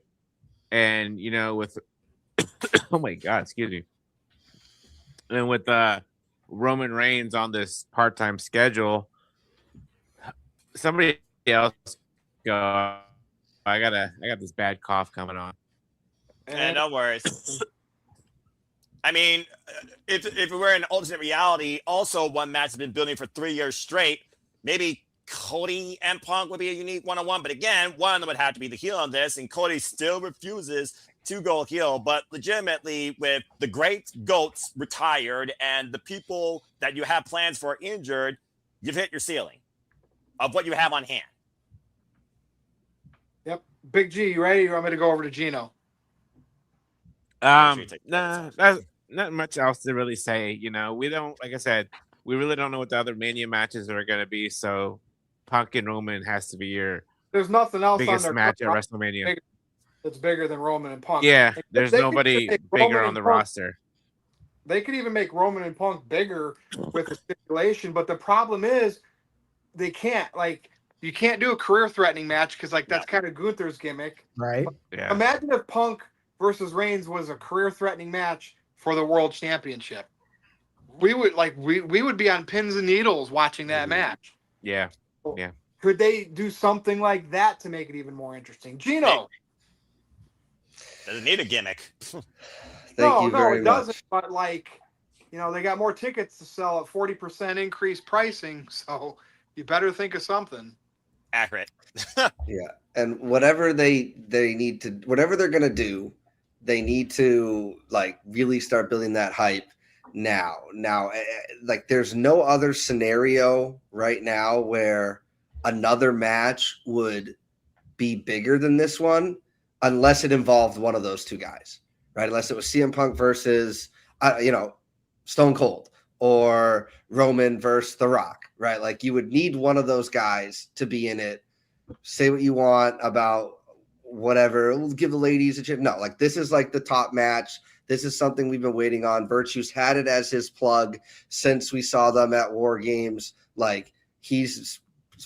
and, you know, with, oh my God, excuse me. And with Roman Reigns on this part-time schedule, somebody else go. I got this bad cough coming on. And no worries. I mean, if it were an alternate reality, also one match has been building for 3 years straight. Maybe Cody and Punk would be a unique one-on-one, but again, one of them would have to be the heel on this, and Cody still refuses to go heel. But legitimately, with the great GOATs retired and the people that you have plans for injured, you've hit your ceiling of what you have on hand. Yep. Big G, you ready? You want me to go over to Gino? Nah, that's not much else to really say. You know, we don't, like I said, we really don't know what the other Mania matches are going to be. So Punk and Roman has to be your There's nothing else biggest on match at WrestleMania. That's bigger than Roman and Punk. Yeah, there's nobody bigger on the roster. They could even make Roman and Punk bigger with a stipulation, but the problem is they can't. Like, you can't do a career-threatening match because, like, that's kind of Gunther's gimmick. Right. Yeah. Imagine if Punk versus Reigns was a career-threatening match for the World Championship. We would we would be on pins and needles watching that match. Yeah. Yeah. Could they do something like that to make it even more interesting? Gino. Doesn't need a gimmick. Thank you very it much. doesn't. But, like, you know, they got more tickets to sell at 40% increased pricing, so you better think of something. Accurate. Yeah, and whatever they need to, whatever they're gonna do, they need to, like, really start building that hype now. Like, there's no other scenario right now where another match would be bigger than this one, unless it involved one of those two guys, right? Unless it was CM Punk versus, Stone Cold, or Roman versus The Rock, right? Like, you would need one of those guys to be in it. Say what you want about whatever. We'll give the ladies a chance. No, like, this is like the top match. This is something we've been waiting on. Virtue's had it as his plug since we saw them at War Games. Like, he's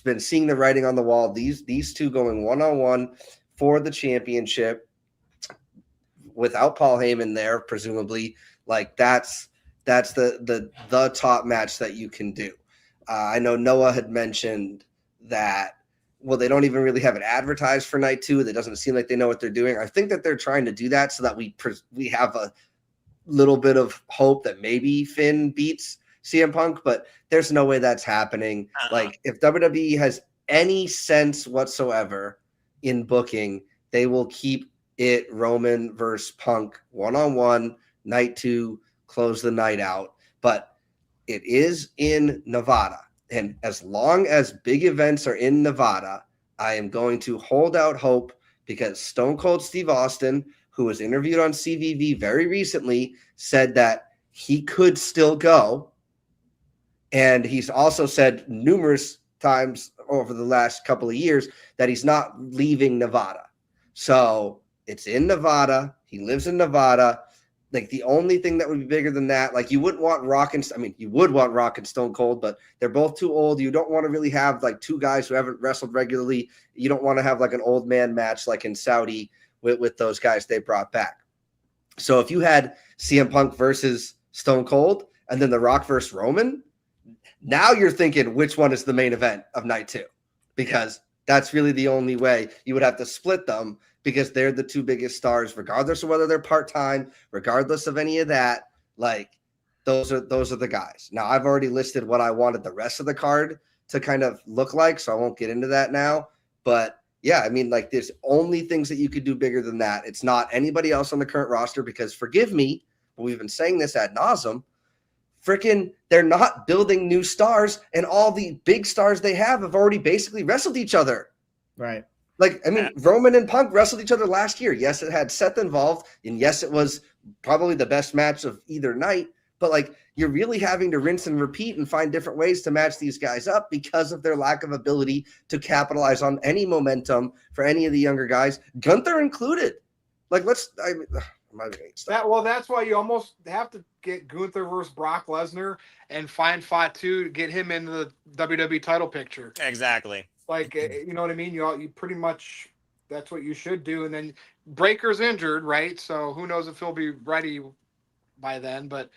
been seeing the writing on the wall. These two going one-on-one for the championship without Paul Heyman there, presumably. Like, that's the top match that you can do. I know Noah had mentioned that, well, they don't even really have it advertised for night 2. It doesn't seem like they know what they're doing. I think that they're trying to do that so that we have a little bit of hope that maybe Finn beats CM Punk, but there's no way that's happening. Like, if WWE has any sense whatsoever in booking, they will keep it Roman versus Punk one-on-one, night 2, close the night out. But it is in Nevada. And as long as big events are in Nevada, I am going to hold out hope, because Stone Cold Steve Austin, who was interviewed on CVV very recently, said that he could still go. And he's also said numerous times over the last couple of years that he's not leaving Nevada. So it's in Nevada. He lives in Nevada. Like, the only thing that would be bigger than that, like, you wouldn't want you would want Rock and Stone Cold, but they're both too old. You don't want to really have like two guys who haven't wrestled regularly. You don't want to have like an old man match like in Saudi with those guys they brought back. So if you had CM Punk versus Stone Cold and then The Rock versus Roman, now you're thinking which one is the main event of night 2, because that's really the only way. You would have to split them because they're the two biggest stars, regardless of whether they're part-time, regardless of any of that. Like, those are the guys. Now, I've already listed what I wanted the rest of the card to kind of look like, so I won't get into that now. But yeah, I mean, like, there's only things that you could do bigger than that. It's not anybody else on the current roster, because forgive me, but we've been saying this ad nauseum. Freaking, they're not building new stars, and all the big stars they have already basically wrestled each other. Right. Like, I mean, Roman and Punk wrestled each other last year. Yes, it had Seth involved, and yes, it was probably the best match of either night. But, like, you're really having to rinse and repeat and find different ways to match these guys up because of their lack of ability to capitalize on any momentum for any of the younger guys, Gunther included. Like, that's why you almost have to get Gunther versus Brock Lesnar and find Fatu to get him into the WWE title picture. Exactly. Like, you know what I mean? You pretty much, that's what you should do. And then Breaker's injured, right? So who knows if he'll be ready by then. But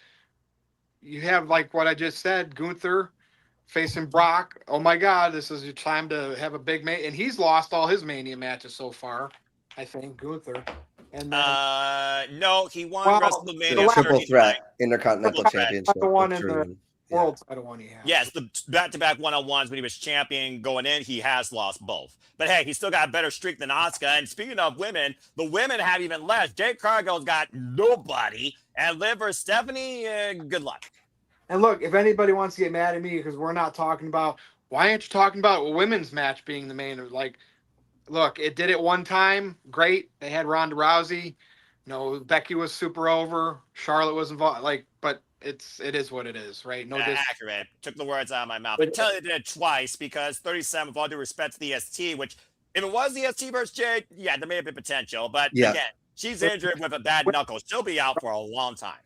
you have, like what I just said, Gunther facing Brock. Oh, my God, this is your time to have a big man. And he's lost all his Mania matches so far, I think, Gunther. And then, no, he won well, WrestleMania. the triple 39. threat Intercontinental Triple threat. Championship. the one in the world title one he has. Yes, the back-to-back one-on-ones when he was champion going in, he has lost both. But hey, he's still got a better streak than Asuka. And speaking of women, the women have even less. Jade Cargill's got nobody. And Liv versus Stephanie, good luck. And look, if anybody wants to get mad at me because we're not talking about, why aren't you talking about a women's match being the main? Like, look, it did it one time. Great. They had Ronda Rousey. No, Becky was super over. Charlotte was involved. Like, but it is what it is, right? No, accurate. Took the words out of my mouth. But tell you they did it twice, because 37, with all due respect to the ST, which if it was the ST versus Jade, yeah, there may have been potential. But again, she's injured with a bad knuckle. She'll be out for a long time.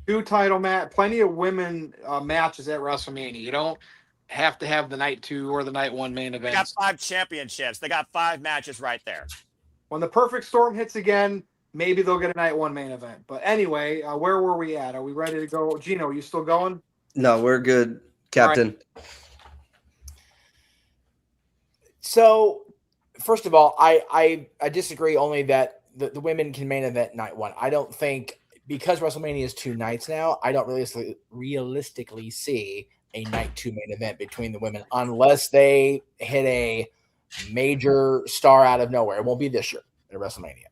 2 title match, plenty of women matches at WrestleMania. You don't have to have the night 2 or the night 1 main event. They got 5 championships. They got 5 matches right there. When the perfect storm hits again, maybe they'll get a night 1 main event. But anyway, where were we at? Are we ready to go? Gino, are you still going? No, we're good, Captain. Right. So, first of all, I disagree only that the women can main event night 1. I don't think, because WrestleMania is 2 nights now, I don't realistically see a night 2 main event between the women unless they hit a major star out of nowhere. It won't be this year at WrestleMania.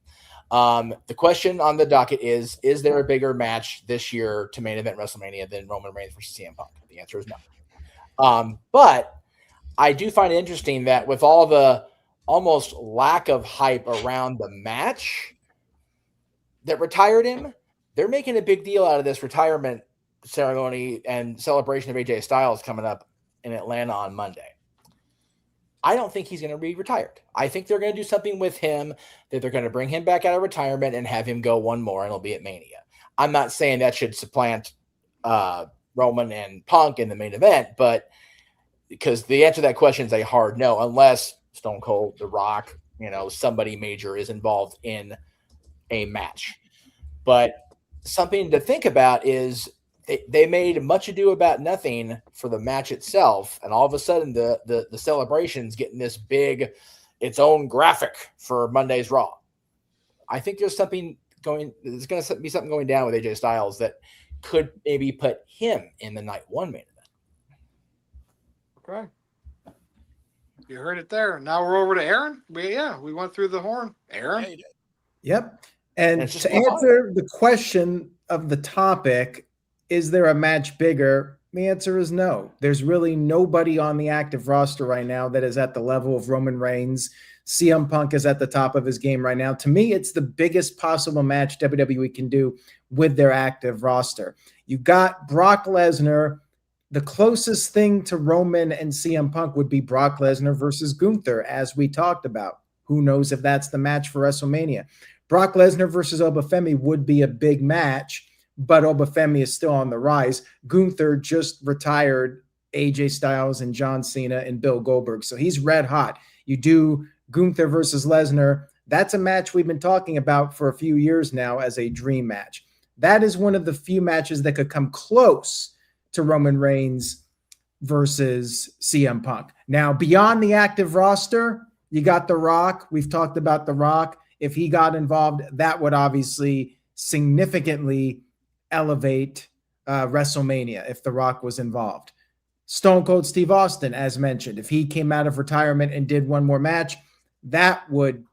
The question on the docket is there a bigger match this year to main event WrestleMania than Roman Reigns versus CM Punk? The answer is no. But I do find it interesting that with all the almost lack of hype around the match that retired him, they're making a big deal out of this retirement ceremony and celebration of AJ Styles coming up in Atlanta on Monday. I don't think he's going to be retired. I think they're going to do something with him, that they're going to bring him back out of retirement and have him go one more, and it'll be at Mania. I'm not saying that should supplant Roman and Punk in the main event, but because the answer to that question is a hard no, unless Stone Cold, The Rock, somebody major is involved in a match. But something to think about is they made much ado about nothing for the match itself, and all of a sudden the celebration's getting this big, its own graphic for Monday's Raw. I think there's something going. There's going to be something going down with AJ Styles that could maybe put him in the night 1 main event. Okay, you heard it there. Now we're over to Aaron. We went through the horn. Aaron. Yep. And to answer the question of the topic, is there a match bigger? The answer is no. There's really nobody on the active roster right now that is at the level of Roman Reigns. CM Punk is at the top of his game right now. To me, it's the biggest possible match WWE can do with their active roster. You got Brock Lesnar. The closest thing to Roman and CM Punk would be Brock Lesnar versus Gunther, as we talked about. Who knows if that's the match for WrestleMania? Brock Lesnar versus Obafemi would be a big match, but Obafemi is still on the rise. Gunther just retired AJ Styles and John Cena and Bill Goldberg, so he's red hot. You do Gunther versus Lesnar. That's a match we've been talking about for a few years now as a dream match. That is one of the few matches that could come close to Roman Reigns versus CM Punk. Now, beyond the active roster, you got The Rock. We've talked about The Rock. If he got involved, that would obviously significantly elevate WrestleMania if The Rock was involved. Stone Cold Steve Austin, as mentioned, if he came out of retirement and did one more match, that would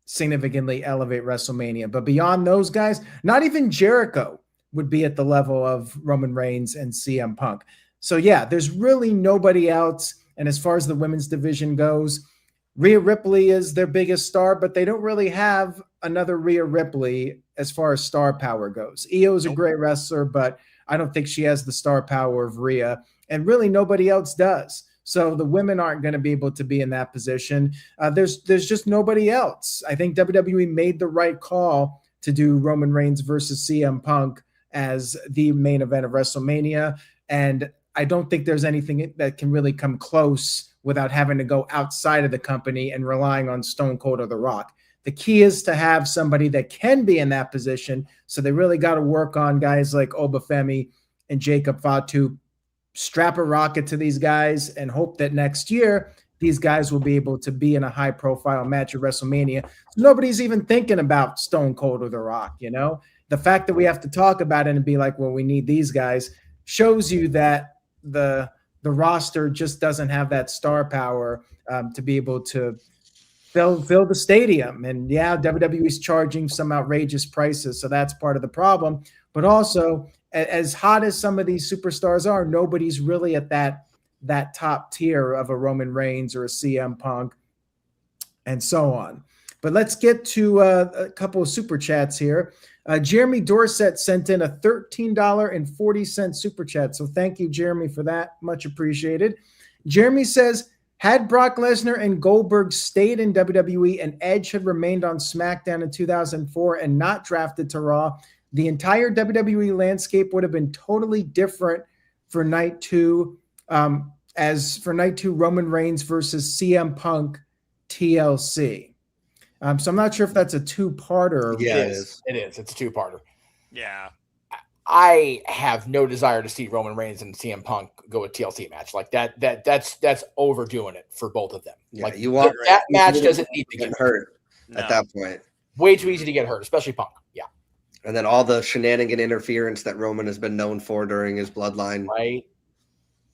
significantly elevate WrestleMania. But beyond those guys, not even Jericho would be at the level of Roman Reigns and CM Punk. So yeah, there's really nobody else. And as far as the women's division goes, Rhea Ripley is their biggest star, but they don't really have another Rhea Ripley as far as star power goes. Io is a great wrestler, but I don't think she has the star power of Rhea, and really nobody else does. So the women aren't going to be able to be in that position. There's just nobody else. I think WWE made the right call to do Roman Reigns versus CM Punk as the main event of WrestleMania, and I don't think there's anything that can really come close without having to go outside of the company and relying on Stone Cold or The Rock. The key is to have somebody that can be in that position. So they really got to work on guys like Obafemi and Jacob Fatu, strap a rocket to these guys and hope that next year these guys will be able to be in a high-profile match at WrestleMania. So nobody's even thinking about Stone Cold or The Rock, you know? The fact that we have to talk about it and be like, well, we need these guys shows you that the roster just doesn't have that star power to be able to fill the stadium. And yeah, WWE's charging some outrageous prices, so that's part of the problem. But also, as hot as some of these superstars are, nobody's really at that top tier of a Roman Reigns or a CM Punk and so on. But let's get to a couple of super chats here. Jeremy Dorset sent in a $13.40 super chat. So thank you, Jeremy, for that. Much appreciated. Jeremy says, had Brock Lesnar and Goldberg stayed in WWE and Edge had remained on SmackDown in 2004 and not drafted to Raw, the entire WWE landscape would have been totally different for night two. As for night two, Roman Reigns versus CM Punk TLC. So I'm not sure if that's a two-parter. Yeah, It is. It's a two-parter. Yeah. I have no desire to see Roman Reigns and CM Punk go a TLC match like that. That's overdoing it for both of them. Yeah, like you want that match doesn't need to get hurt No. at that point. Way too easy to get hurt, especially Punk. Yeah, And then all the shenanigan interference that Roman has been known for during his bloodline. right.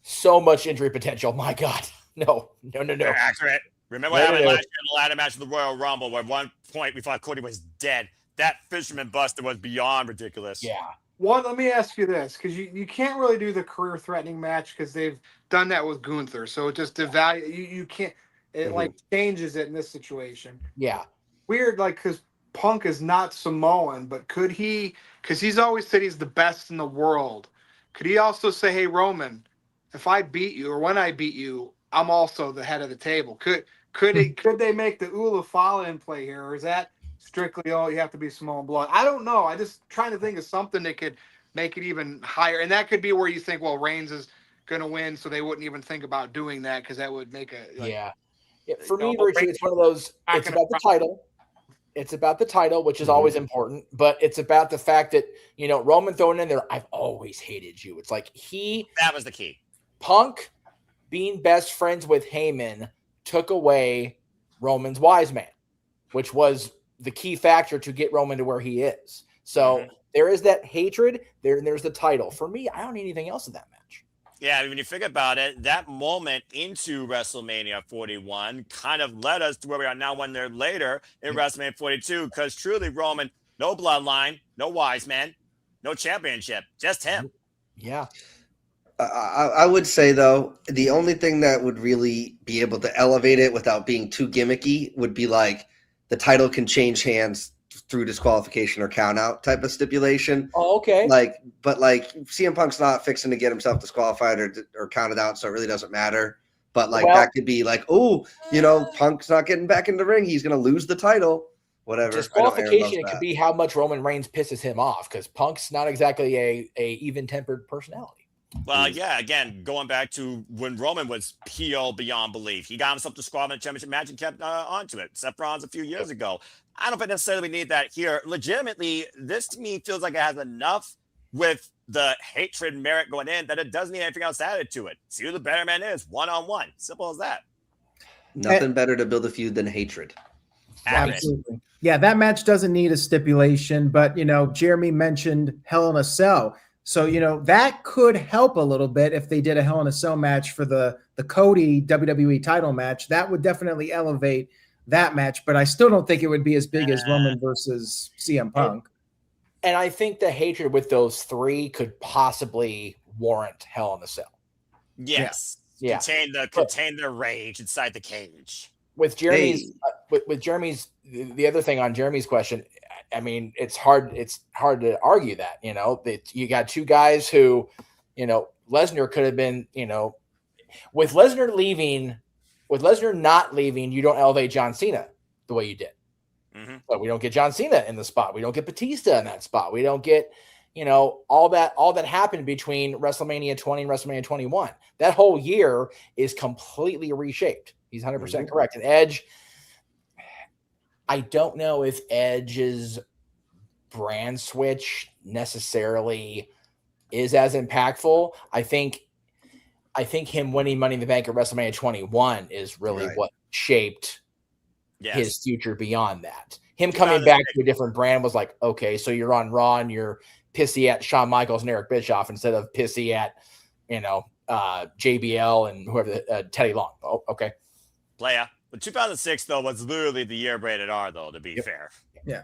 So much injury potential. My God, no. Very accurate. Remember what happened last year in the ladder match of the Royal Rumble, where at one point we thought Cody was dead. That fisherman buster was beyond ridiculous. Yeah. One, let me ask you this, because you can't really do the career-threatening match because they've done that with Gunther. So it just you can't. It like changes it in this situation. Yeah. Weird, like, because Punk is not Samoan, but could he? Because he's always said he's the best in the world. Could he also say, "Hey, Roman, if I beat you or when I beat you, I'm also the head of the table"? Could they make the Ula Fala in play here, or is that strictly you have to be Samoan blood? I don't know. I just trying to think of something that could make it even higher, and that could be where you think, well, Reigns is going to win, so they wouldn't even think about doing that because that would make Yeah. For me, Richard, it's one of those. It's about the title. It's about the title, which is always important, but it's about the fact that Roman throwing in there. I've always hated you. It's like That was the key. Punk being best friends with Heyman took away Roman's wise man, which was the key factor to get Roman to where he is. So there is that hatred there, and there's the title. For me, I don't need anything else in that match. Yeah, when you think about it, that moment into WrestleMania 41 kind of led us to where we are now 1 year later in WrestleMania 42, because truly, Roman, no bloodline, no wise man, no championship, just him. Yeah. I would say, though, the only thing that would really be able to elevate it without being too gimmicky would be like the title can change hands through disqualification or count out type of stipulation. Oh, okay. But CM Punk's not fixing to get himself disqualified or counted out, so it really doesn't matter. But that could be like, Punk's not getting back in the ring. He's going to lose the title. Whatever. Disqualification, it could be how much Roman Reigns pisses him off, because Punk's not exactly a even-tempered personality. Well, yeah, again, going back to when Roman was heel beyond belief. He got himself disqualified in the championship match and kept onto it. Seth Rollins a few years ago. I don't necessarily need that here. Legitimately, this to me feels like it has enough with the hatred merit going in that it doesn't need anything else added to it. See who the better man is, one-on-one. Simple as that. Nothing better to build a feud than hatred. Absolutely. Yeah, that match doesn't need a stipulation, but, Jeremy mentioned Hell in a Cell. So, that could help a little bit if they did a Hell in a Cell match for the Cody WWE title match. That would definitely elevate that match, but I still don't think it would be as big as Roman versus CM Punk. And I think the hatred with those three could possibly warrant Hell in a Cell. Yes. Yeah. Contain the rage inside the cage. With Jeremy's, the other thing on Jeremy's question, I mean, it's hard to argue that, you got two guys who, Lesnar could have been, with Lesnar not leaving, you don't elevate John Cena the way you did. Mm-hmm. But we don't get John Cena in the spot. We don't get Batista in that spot. We don't get, all that happened between WrestleMania 20 and WrestleMania 21. That whole year is completely reshaped. He's 100% correct. And Edge, I don't know if Edge's brand switch necessarily is as impactful. I think him winning Money in the Bank at WrestleMania 21 is really what shaped his future beyond that. Him coming back to a different brand was like, okay, so you're on Raw and you're pissy at Shawn Michaels and Eric Bischoff instead of pissy at, JBL and whoever, Teddy Long. Oh, okay. Playa. But 2006, though, was literally the year rated R, though, to be fair. Yeah.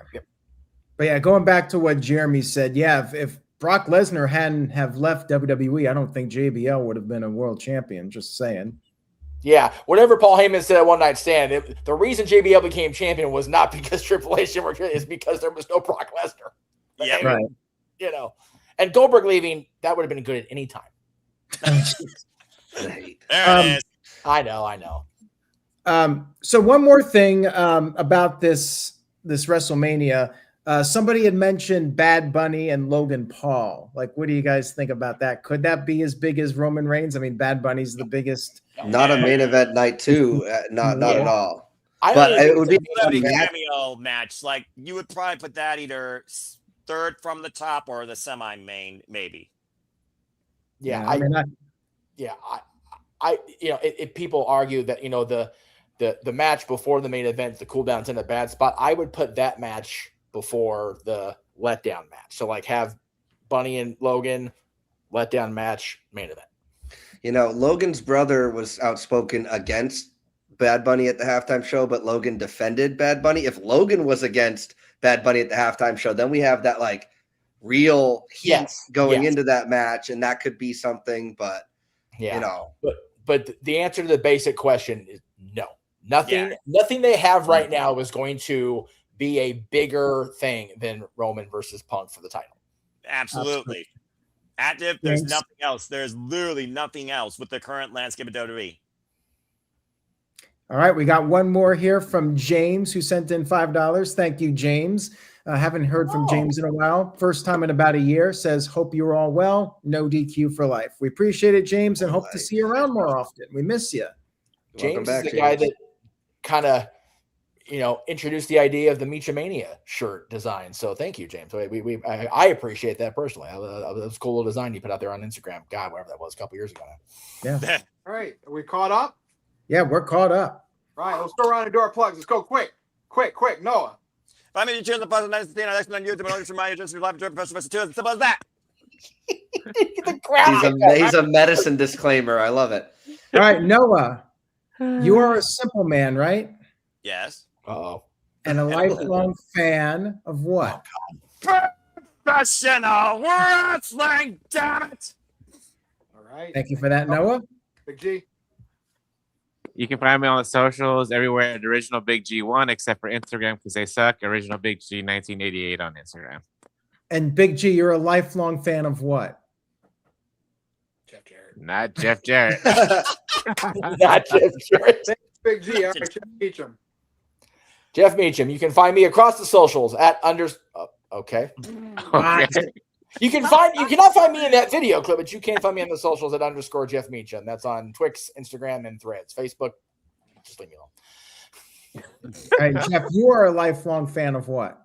But yeah, going back to what Jeremy said, if Brock Lesnar hadn't have left WWE, I don't think JBL would have been a world champion. Just saying. Yeah, whatever Paul Heyman said at One Night Stand, the reason JBL became champion was not because Triple H is because there was no Brock Lesnar. Yeah, right. And Goldberg leaving, that would have been good at any time. There it is. I know. So one more thing about this WrestleMania. Somebody had mentioned Bad Bunny and Logan Paul. Like, what do you guys think about that? Could that be as big as Roman Reigns? I mean, Bad Bunny's the biggest. Not a main event night two. Not at all. But it would be a cameo match. Like, you would probably put that either third from the top or the semi-main, maybe. Yeah, people argue that the match before the main event, the cool down's in a bad spot. I would put that match before the letdown match. So have Bunny and Logan, letdown match, main event. Logan's brother was outspoken against Bad Bunny at the halftime show, but Logan defended Bad Bunny. If Logan was against Bad Bunny at the halftime show, then we have that real heat going into that match, and that could be something. But but the answer to the basic question is no. Nothing they have right now is going to be a bigger thing than Roman versus Punk for the title. Absolutely. Active, there's nothing else. There's literally nothing else with the current landscape of WWE. All right, we got one more here from James, who sent in $5. Thank you, James. Haven't heard from James in a while. First time in about a year. Says, hope you're all well. No DQ for life. We appreciate it, James, and hope to see you around more often. We miss you. James is the guy that kind of, introduced the idea of the Meechamania shirt design. So thank you, James. I appreciate that personally. That was a cool little design you put out there on Instagram. God, whatever that was, a couple years ago now. Yeah. All right. Are we caught up? Yeah, we're caught up. All right. Let's go around and do our plugs. Let's go quick. Noah. If I'm in the buzz, nice to see you. Next on YouTube, and remind you just your life, Professor too. It's simple as that. He's a medicine disclaimer. I love it. All right, Noah, you are a simple man, right? Yes. Uh-oh. And a lifelong fan of what? Professional wrestling, damn it. All right. Thank you for that, Noah. Big G. You can find me on the socials everywhere at Original Big G1, except for Instagram because they suck. Original Big G 1988 on Instagram. And Big G, you're a lifelong fan of what? Jeff Jarrett. Not Jeff Jarrett. Not Jeff Jarrett. Thanks, Big G. All right, Jeff Meacham. Jeff Meacham. You can find me across the socials at okay. Okay. You cannot find me in that video clip, but you can find me on the socials at _Jeff Meacham. That's on Twix, Instagram, and Threads. Facebook, just leave me alone. All right, Jeff, you are a lifelong fan of what?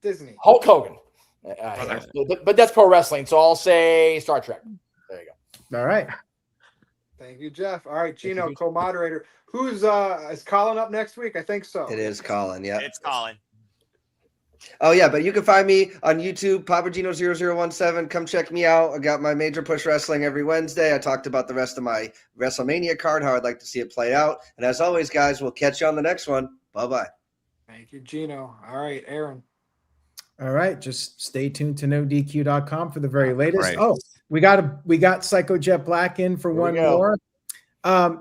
Disney. Hulk Hogan. But that's pro wrestling, so I'll say Star Trek. There you go. All right. Thank you, Jeff. All right, Gino, co-moderator. Who's is Colin up next week? I think so. It is Colin, yeah. It's Colin. Oh, yeah, but you can find me on YouTube, PapaGino0017. Come check me out. I got my Major Push Wrestling every Wednesday. I talked about the rest of my WrestleMania card, how I'd like to see it play out. And as always, guys, we'll catch you on the next one. Bye-bye. Thank you, Gino. All right, Aaron. All right. Just stay tuned to NoDQ.com for the very latest. Right. Oh, we got Psycho Jet Black in for Here we one go. more.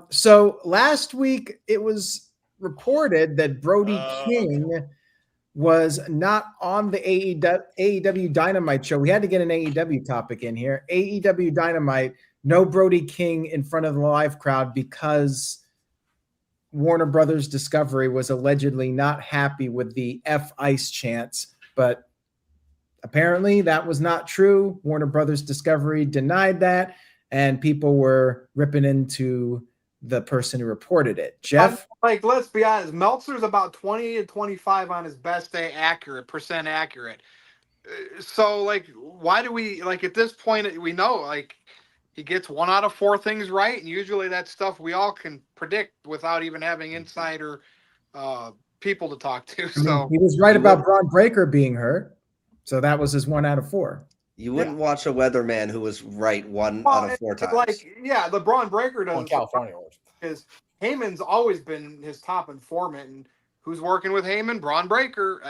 So last week it was reported that Brody King was not on the AEW Dynamite show. We had to get an AEW topic in here. AEW Dynamite, no Brody King in front of the live crowd because Warner Brothers Discovery was allegedly not happy with the F Ice chants, but apparently that was not true. Warner Brothers Discovery denied that, and people were ripping into the person who reported it. Jeff? Like, let's be honest. Meltzer's about 20 to 25 on his best day percent accurate. So, like, why do we, like, at this point, we know, like, he gets 1 out of 4 things right, and usually that's stuff we all can predict without even having insider people to talk to. So He was right about Braun Breaker being hurt. So that was his 1 out of 4. You wouldn't watch a weatherman who was right 1 out of 4 times. Like, yeah, the Braun Breaker On doesn't. California works. Because Heyman's always been his top informant, and who's working with Heyman? Braun Breaker.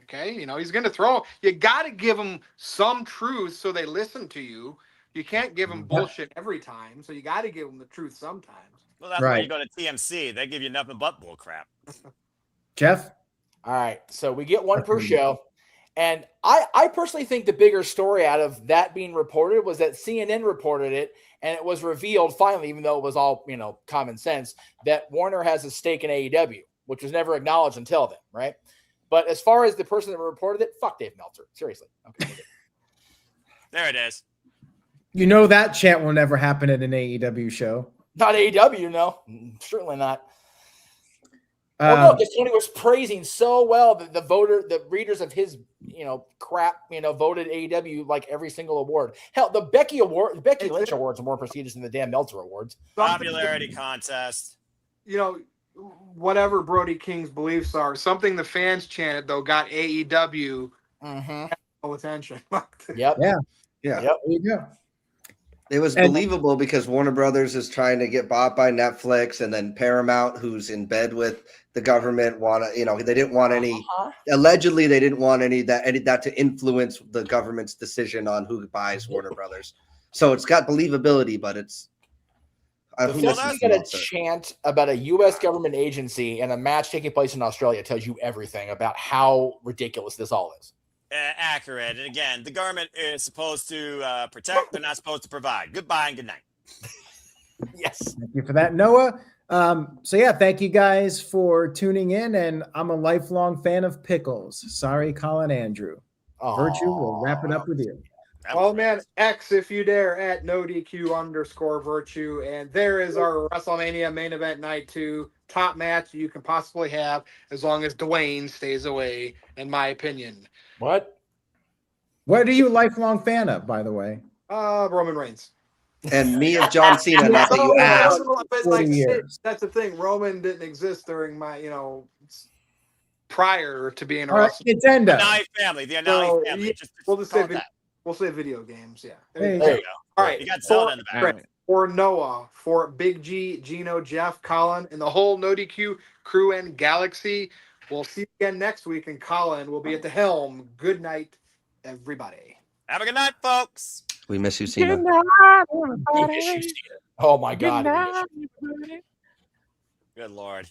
Okay, you know, he's going to throw. You got to give them some truth so they listen to you. You can't give them bullshit every time, so you got to give them the truth sometimes. Well, that's why you go to TMC. They give you nothing but bull crap. Jeff? All right, so we get one per show. And I personally think the bigger story out of that being reported was that CNN reported it, and it was revealed finally, even though it was all, common sense, that Warner has a stake in AEW, which was never acknowledged until then, right? But as far as the person that reported it, fuck Dave Meltzer. Seriously. Okay. There it is. You know that chant will never happen at an AEW show. Not AEW, no. Certainly not. Well, no, because Tony was praising so well that the readers of his, crap, voted AEW like every single award. Hell, the Becky Lynch Awards are more prestigious than the damn Meltzer Awards. Popularity contest. Whatever Brody King's beliefs are, something the fans chanted though got AEW attention. Yep. Yeah. Yep. There you go. It was believable because Warner Brothers is trying to get bought by Netflix, and then Paramount, who's in bed with the government, they didn't want any. Allegedly, they didn't want any that to influence the government's decision on who buys Warner Brothers. So it's got believability, but it's. The fact that you get a chant about a U.S. government agency and a match taking place in Australia tells you everything about how ridiculous this all is. Accurate. And again, the government is supposed to protect. They're not supposed to provide. Goodbye and good night. Yes. Thank you for that, Noah. Thank you guys for tuning in. And I'm a lifelong fan of pickles. Sorry, Colin Andrew. Virtue will wrap it up with you. Well, man, X if you dare at NoDQ_Virtue. And there is our WrestleMania main event night 2 top match you can possibly have as long as Dwayne stays away, in my opinion. What are you a lifelong fan of, by the way? Roman Reigns. And me of John Cena, not that you asked. That's the thing. Roman didn't exist during my, prior to being a wrestler. The Anai family. Yeah, we'll say video games. Yeah. There you go. All right. You got Zelda in the back. For Noah, for Big G, Gino, Jeff, Colin, and the whole NoDQ crew and galaxy. We'll see you again next week, and Colin will be at the helm. Good night, everybody. Have a good night, folks. We miss you, Cena. Good night, We miss you, everybody. Cena. Oh my Good God. we miss night, you. everybody. Good Lord.